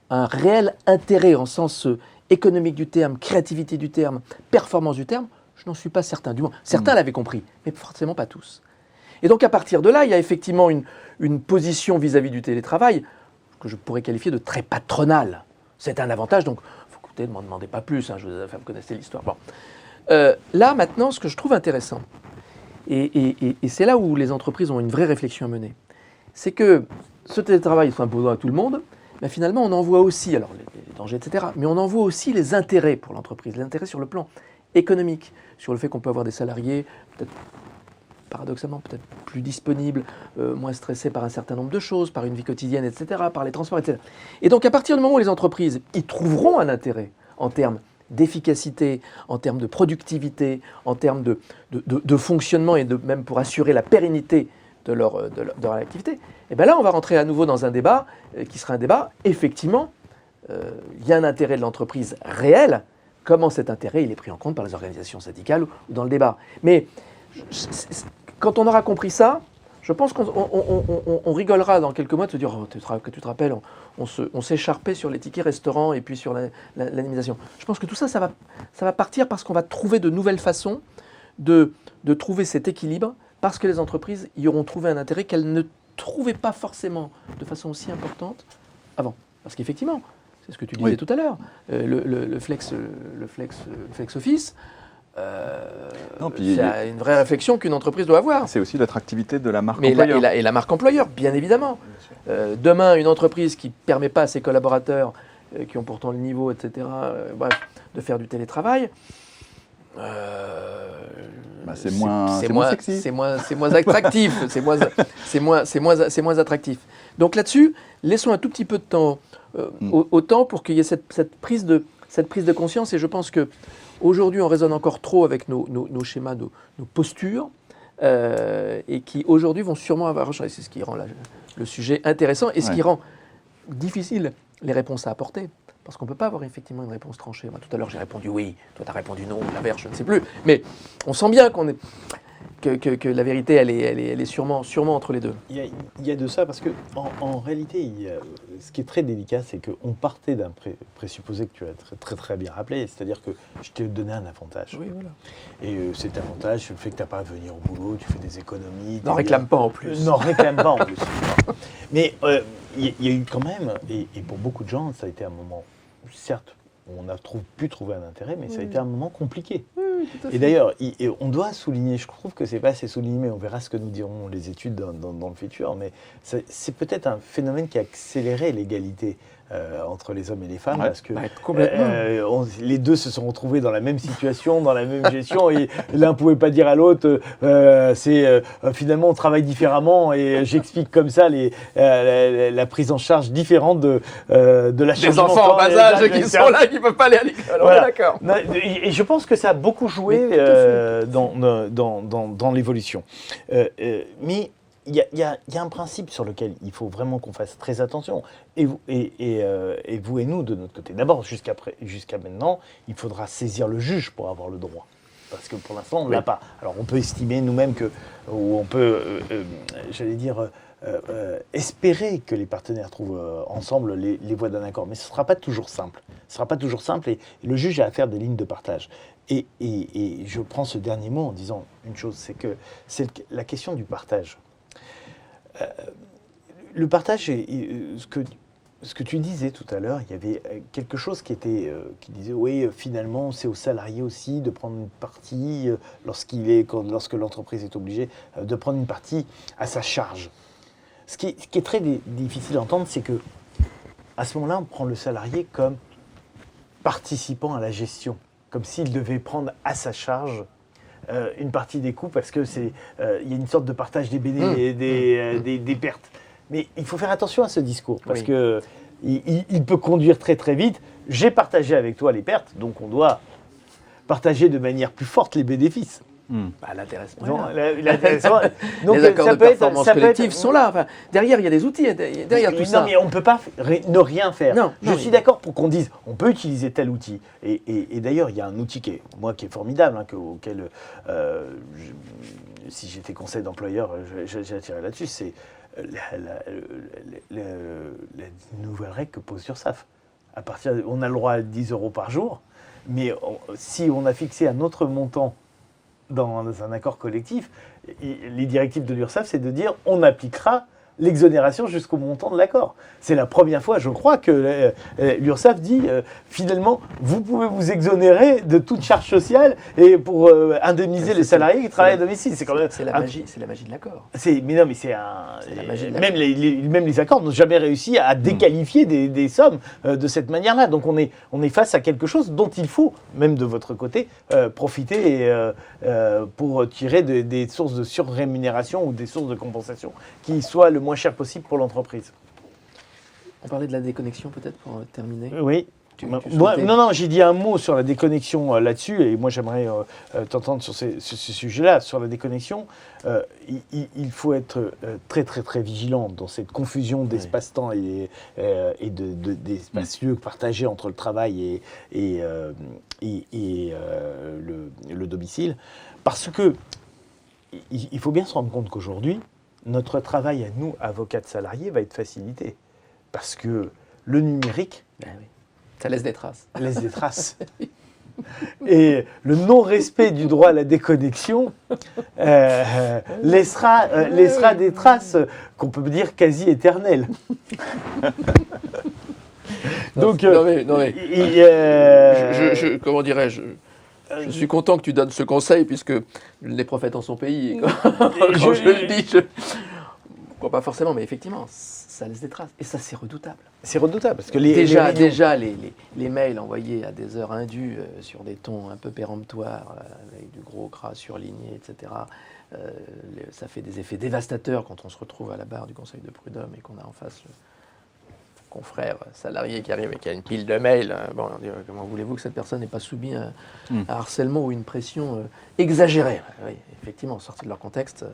S2: un réel intérêt en sens économique du terme, créativité du terme, performance du terme? Je n'en suis pas certain. Du moins, certains l'avaient compris, mais forcément pas tous. Et donc à partir de là, il y a effectivement une position vis-à-vis du télétravail que je pourrais qualifier de très patronale. C'est un avantage, donc écoutez, ne m'en demandez pas plus, hein, vous connaissez l'histoire. Bon. Là, maintenant, ce que je trouve intéressant, et c'est là où les entreprises ont une vraie réflexion à mener, c'est que ce télétravail s'imposant à tout le monde, mais finalement, on en voit aussi, alors les dangers, etc., mais on en voit aussi les intérêts pour l'entreprise, les intérêts sur le plan économique, sur le fait qu'on peut avoir des salariés, peut-être paradoxalement peut-être plus disponibles, moins stressés par un certain nombre de choses, par une vie quotidienne, etc., par les transports, etc. Et donc à partir du moment où les entreprises y trouveront un intérêt en termes d'efficacité, en termes de productivité, en termes de fonctionnement et même pour assurer la pérennité de leur activité, et bien là on va rentrer à nouveau dans un débat qui sera un débat, effectivement, il y a un intérêt de l'entreprise réel, comment cet intérêt il est pris en compte par les organisations syndicales ou dans le débat. Mais quand on aura compris ça, je pense qu'on rigolera dans quelques mois de se dire oh, que tu te rappelles, on s'écharpait sur les tickets restaurants et puis sur l'animation. Je pense que tout ça, ça va partir parce qu'on va trouver de nouvelles façons de trouver cet équilibre, parce que les entreprises y auront trouvé un intérêt qu'elles ne trouvaient pas forcément de façon aussi importante avant. Parce qu'effectivement, c'est ce que tu disais
S3: Oui.
S2: tout à l'heure, le flex office,
S3: Non, puis
S2: c'est une vraie réflexion qu'une entreprise doit avoir.
S3: c'est aussi l'attractivité de la marque
S2: Mais
S3: employeur.
S2: et la marque employeur, bien évidemment. Demain, une entreprise qui ne permet pas à ses collaborateurs, qui ont pourtant le niveau, etc., bref, de faire du télétravail,
S3: C'est moins sexy.
S2: C'est moins attractif. C'est moins attractif. Donc là-dessus, laissons un tout petit peu de temps au temps pour qu'il y ait cette prise de conscience. Et je pense que aujourd'hui, on raisonne encore trop avec nos schémas, nos postures, et qui aujourd'hui vont sûrement avoir changé. C'est ce qui rend le sujet intéressant et ce qui rend difficile les réponses à apporter. Parce qu'on ne peut pas avoir effectivement une réponse tranchée. Moi, tout à l'heure, j'ai répondu oui, toi, tu as répondu non, l'inverse, je ne sais plus. Mais on sent bien que la vérité, elle est sûrement entre les deux.
S1: Il y a de ça, parce que en réalité, ce qui est très délicat, c'est qu'on partait d'un présupposé que tu as très, très bien rappelé, c'est-à-dire que je t'ai donné un avantage.
S2: Oui, voilà.
S1: Et cet avantage, c'est le fait que tu n'as pas à venir au boulot, tu fais des économies.
S2: N'en réclame pas en plus.
S1: N'en réclame pas en plus. Mais il y a eu quand même, et pour beaucoup de gens, ça a été un moment, certes, on a pu trouver un intérêt, mais ça a été un moment compliqué. Et d'ailleurs, on doit souligner, je trouve que c'est pas assez souligné, mais on verra ce que nous diront les études dans le futur, mais c'est peut-être un phénomène qui a accéléré l'égalité entre les hommes et les femmes, parce que les deux se sont retrouvés dans la même situation, dans la même gestion, et l'un ne pouvait pas dire à l'autre, finalement on travaille différemment, et j'explique comme ça la prise en charge différente de la charge
S2: Des enfants en bas âge qui sont là, qui ne peuvent pas aller à l'école,
S1: voilà.
S2: D'accord.
S1: Et je pense que ça a beaucoup joué dans l'évolution. Mais il y a un principe sur lequel il faut vraiment qu'on fasse très attention. Et vous et nous, de notre côté. D'abord, jusqu'à maintenant, il faudra saisir le juge pour avoir le droit. Parce que pour l'instant, on ne l'a pas. Alors, on peut estimer nous-mêmes ou on peut, espérer que les partenaires trouvent ensemble les voies d'un accord. Mais ce ne sera pas toujours simple. Ce sera pas toujours simple et le juge a à faire des lignes de partage. Et je prends ce dernier mot en disant une chose, c'est que c'est la question du partage. Le partage, ce que tu disais tout à l'heure, il y avait quelque chose qui disait, oui, finalement, c'est au salarié aussi de prendre une partie, lorsque l'entreprise est obligée, de prendre une partie à sa charge. Ce qui est très difficile à entendre, c'est que à ce moment-là, on prend le salarié comme participant à la gestion, comme s'il devait prendre à sa charge une partie des coûts, parce que y a une sorte de partage des des pertes. Mais il faut faire attention à ce discours, parce que il peut conduire très très vite. J'ai partagé avec toi les pertes, donc on doit partager de manière plus forte les bénéfices.
S2: L'intéressement.
S1: Donc,
S2: les accords de performance collective sont là. Enfin, derrière, il y a des outils. Derrière tout ça.
S1: Non, mais on ne peut pas ne rien faire. Je suis d'accord pour qu'on dise, on peut utiliser tel outil. Et d'ailleurs, il y a un outil qui est formidable, auquel, si j'étais conseil d'employeur, j'attirerais là-dessus. C'est la nouvelle règle que pose l'URSSAF. On a le droit à 10 € par jour, mais si on a fixé un autre montant dans un accord collectif, les directives de l'URSSAF, c'est de dire on appliquera l'exonération jusqu'au montant de l'accord. C'est la première fois, je crois, que l'URSSAF dit finalement, vous pouvez vous exonérer de toute charge sociale et pour indemniser les salariés qui travaillent à domicile. C'est
S2: la magie de l'accord.
S1: Mais non, mais même les accords n'ont jamais réussi à déqualifier des sommes de cette manière-là. Donc on est face à quelque chose dont il faut, même de votre côté, profiter pour tirer des sources de surrémunération ou des sources de compensation qui soient le moins cher possible pour l'entreprise.
S2: On parlait de la déconnexion peut-être pour terminer.
S1: Oui. Non, j'ai dit un mot sur la déconnexion là-dessus, et moi j'aimerais t'entendre sur ce sujet-là, sur la déconnexion. Il faut être très très très vigilant dans cette confusion d'espace-temps et d'espace-lieux partagés entre le travail et le domicile, parce que il faut bien se rendre compte qu'aujourd'hui, notre travail à nous, avocats de salariés, va être facilité. Parce que le numérique...
S2: Ça laisse des traces.
S1: Et le non-respect du droit à la déconnexion laissera des traces qu'on peut dire quasi éternelles. Donc,
S2: non mais comment dirais-je, je suis content que tu donnes ce conseil, puisque les prophètes en son pays. Et quand je le dis, bon, pas forcément, mais effectivement, ça laisse des traces. Et ça, c'est redoutable.
S1: C'est redoutable, parce que
S2: déjà, les mails envoyés à des heures indues, sur des tons un peu péremptoires, avec du gros gras surligné, etc., ça fait des effets dévastateurs quand on se retrouve à la barre du Conseil de prud'homme et qu'on a en face le confrère salarié qui arrive et qui a une pile de mails. Bon, on dit, comment voulez-vous que cette personne n'ait pas subi un harcèlement ou une pression exagérée? Oui, effectivement, sorti de leur contexte,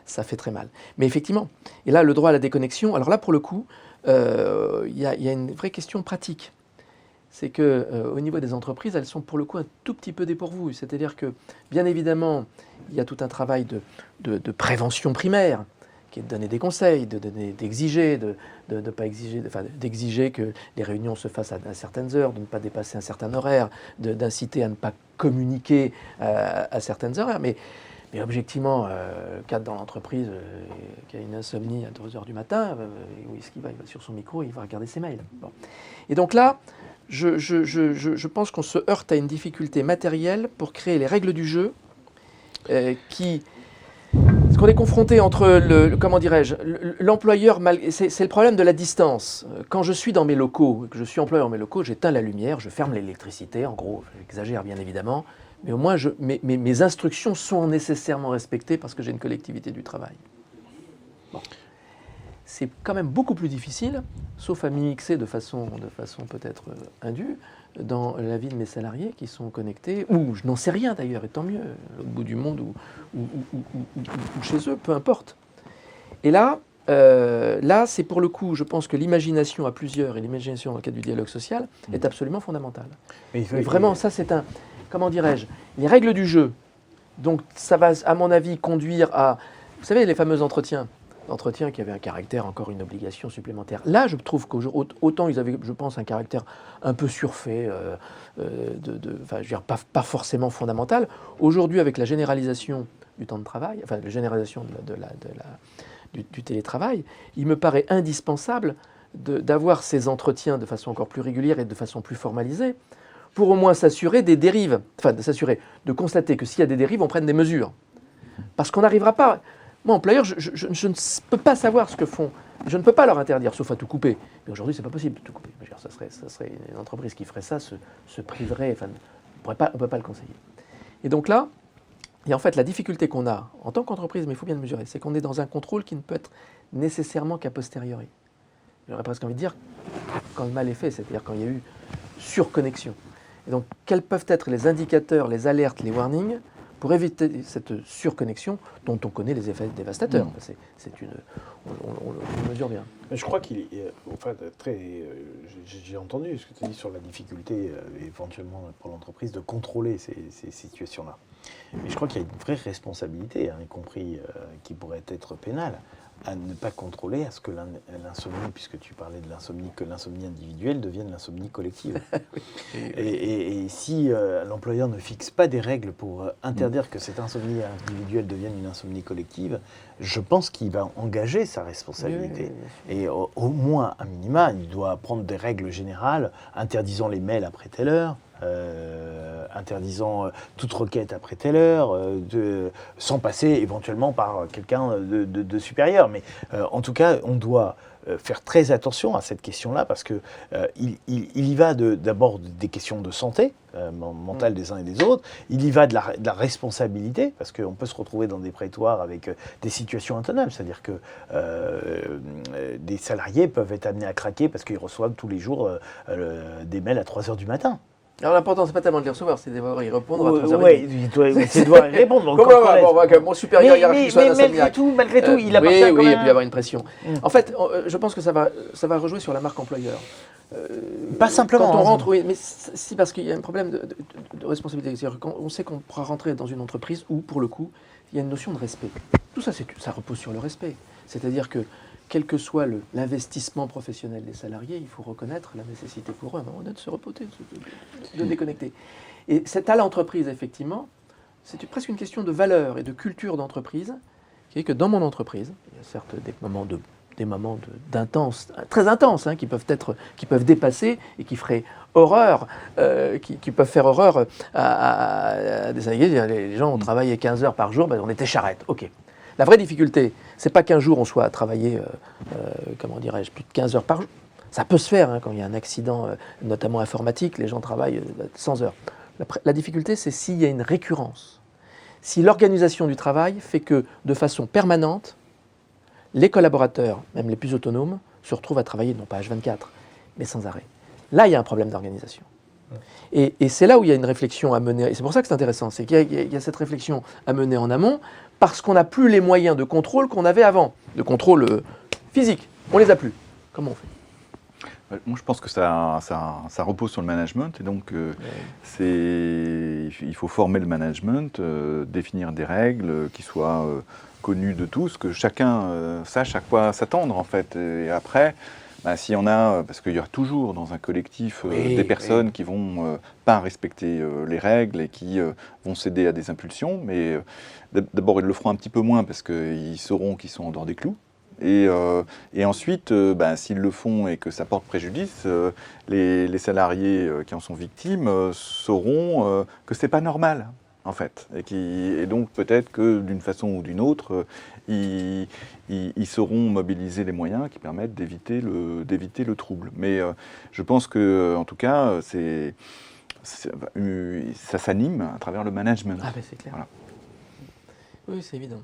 S2: ça fait très mal. Mais effectivement, et là, le droit à la déconnexion, alors là, pour le coup, il y a une vraie question pratique. C'est qu'au niveau des entreprises, elles sont pour le coup un tout petit peu dépourvues. C'est-à-dire que, bien évidemment, il y a tout un travail de prévention primaire, qui est de donner des conseils, d'exiger, de pas exiger, enfin, d'exiger que les réunions se fassent à certaines heures, de ne pas dépasser un certain horaire, d'inciter à ne pas communiquer à certaines horaires. Mais objectivement, le cadre dans l'entreprise qui a une insomnie à 2 heures du matin, où est-ce qu'il va? Il va sur son micro, il va regarder ses mails. Bon. Et donc là, je pense qu'on se heurte à une difficulté matérielle pour créer les règles du jeu Parce qu'on est confronté entre comment dirais-je, l'employeur, c'est le problème de la distance. Quand je suis dans mes locaux, que je suis employé dans mes locaux, j'éteins la lumière, je ferme l'électricité, en gros, j'exagère bien évidemment, mais au moins mes instructions sont nécessairement respectées parce que j'ai une collectivité du travail. Bon. C'est quand même beaucoup plus difficile, sauf à m'y-mixer de façon peut-être indue, dans la vie de mes salariés qui sont connectés, ou je n'en sais rien d'ailleurs, et tant mieux, au bout du monde ou chez eux, peu importe. Et là, c'est pour le coup, je pense que l'imagination à plusieurs, et l'imagination dans le cadre du dialogue social, est absolument fondamentale. Et vraiment, ça c'est comment dirais-je, les règles du jeu. Donc ça va, à mon avis, conduire à, vous savez, les fameux entretiens qui avaient un caractère, encore une obligation supplémentaire. Là, je trouve qu'autant ils avaient, je pense, un caractère un peu surfait, je veux dire, pas forcément fondamental. Aujourd'hui, avec la généralisation du temps de travail, enfin la généralisation du télétravail, il me paraît indispensable d'avoir ces entretiens de façon encore plus régulière et de façon plus formalisée, pour au moins s'assurer des dérives, enfin de constater que s'il y a des dérives, on prenne des mesures. Parce qu'on n'arrivera pas... Moi, employeur, je ne peux pas savoir ce que font. Je ne peux pas leur interdire, sauf à tout couper. Mais aujourd'hui, ce n'est pas possible de tout couper. Ça serait une entreprise qui ferait ça, se priverait. Enfin, on ne peut pas le conseiller. Et donc là, et en fait, la difficulté qu'on a en tant qu'entreprise, mais il faut bien le mesurer, c'est qu'on est dans un contrôle qui ne peut être nécessairement qu'a posteriori. J'aurais presque envie de dire quand le mal est fait, c'est-à-dire quand il y a eu surconnexion. Et donc, quels peuvent être les indicateurs, les alertes, les warnings pour éviter cette surconnexion dont on connaît les effets dévastateurs. On le mesure bien.
S1: Je crois qu'il est, enfin, j'ai entendu ce que tu as dit sur la difficulté éventuellement pour l'entreprise de contrôler ces situations-là. Mais je crois qu'il y a une vraie responsabilité, y compris qui pourrait être pénale, à ne pas contrôler à ce que l'insomnie, puisque tu parlais de l'insomnie, que l'insomnie individuelle devienne l'insomnie collective. Et si l'employeur ne fixe pas des règles pour interdire que cette insomnie individuelle devienne une insomnie collective, je pense qu'il va engager sa responsabilité. Et au moins, à minima, il doit prendre des règles générales, interdisant les mails après telle heure, interdisant toute requête après telle heure, sans passer éventuellement par quelqu'un de supérieur. Mais en tout cas, on doit faire très attention à cette question-là parce que il y va d'abord des questions de santé mentale des uns et des autres. Il y va de la responsabilité parce qu'on peut se retrouver dans des prétoires avec des situations intenables. C'est-à-dire que des salariés peuvent être amenés à craquer parce qu'ils reçoivent tous les jours des mails à 3 heures du matin.
S2: Alors l'important, c'est pas tellement de les recevoir, c'est de y répondre à 3h30.
S1: Oui, c'est de devoir y répondre.
S2: Que mon supérieur hiérarchique soit un insomniaque.
S1: Malgré tout, il appartient quand même.
S2: Oui, et puis avoir une pression. En fait, je pense que ça va rejouer sur la marque employeur.
S1: Pas simplement.
S2: Quand on rentre, oui, mais si, parce qu'il y a un problème de responsabilité. C'est-à-dire qu'on sait qu'on pourra rentrer dans une entreprise où, pour le coup, il y a une notion de respect. Tout ça, ça repose sur le respect. C'est-à-dire que quel que soit l'investissement professionnel des salariés, il faut reconnaître la nécessité pour eux à un moment donné de se reposer, de déconnecter. Et c'est à l'entreprise, effectivement, c'est presque une question de valeur et de culture d'entreprise, qui est que dans mon entreprise, il y a certes des moments des moments très intenses, hein, qui peuvent dépasser et qui feraient horreur, qui peuvent faire horreur à des salariés. Les gens ont travaillé 15 heures par jour, ben, on était charrette. Ok. La vraie difficulté, c'est pas qu'un jour on soit à travailler, comment dirais-je, plus de 15 heures par jour. Ça peut se faire, hein, quand il y a un accident, notamment informatique, les gens travaillent 100 heures. La difficulté, c'est s'il y a une récurrence. Si l'organisation du travail fait que, de façon permanente, les collaborateurs, même les plus autonomes, se retrouvent à travailler, non pas H24, mais sans arrêt. Là, il y a un problème d'organisation. Et c'est là où il y a une réflexion à mener, et c'est pour ça que c'est intéressant, c'est qu'il y a cette réflexion à mener en amont, parce qu'on n'a plus les moyens de contrôle qu'on avait avant, de contrôle physique, on ne les a plus. Comment on fait ?
S3: Moi, je pense que ça repose sur le management, et donc il faut former le management, définir des règles qui soient connues de tous, que chacun sache à quoi s'attendre en fait. Et après, s'il y en a, parce qu'il y aura toujours dans un collectif des personnes qui vont pas respecter les règles et qui vont céder à des impulsions, mais d'abord ils le feront un petit peu moins parce qu'ils sauront qu'ils sont en dehors des clous. Et ensuite, s'ils le font et que ça porte préjudice, les salariés qui en sont victimes sauront que c'est pas normal, en fait. Et donc peut-être que d'une façon ou d'une autre, ils sauront mobiliser les moyens qui permettent d'éviter le trouble. Mais je pense que, en tout cas, ça s'anime à travers le management.
S2: Ah ben c'est clair. Voilà. Oui, c'est évident.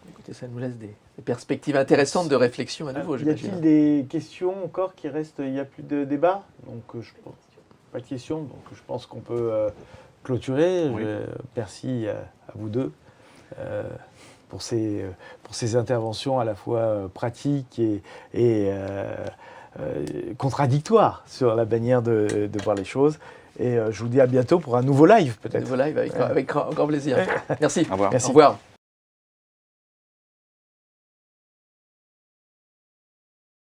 S2: Écoutez, ça nous laisse des perspectives intéressantes de réflexion à nouveau.
S1: Y a-t-il des questions encore qui restent? Il n'y a plus de débat, donc pas de questions. Donc je pense qu'on peut clôturer.
S3: Oui.
S1: Merci à vous deux pour ces interventions à la fois pratiques et contradictoires sur la manière de voir les choses. Et je vous dis à bientôt pour un nouveau live, peut-être.
S2: Un nouveau live avec grand plaisir. Merci.
S3: Au revoir.
S1: Merci.
S2: Au revoir.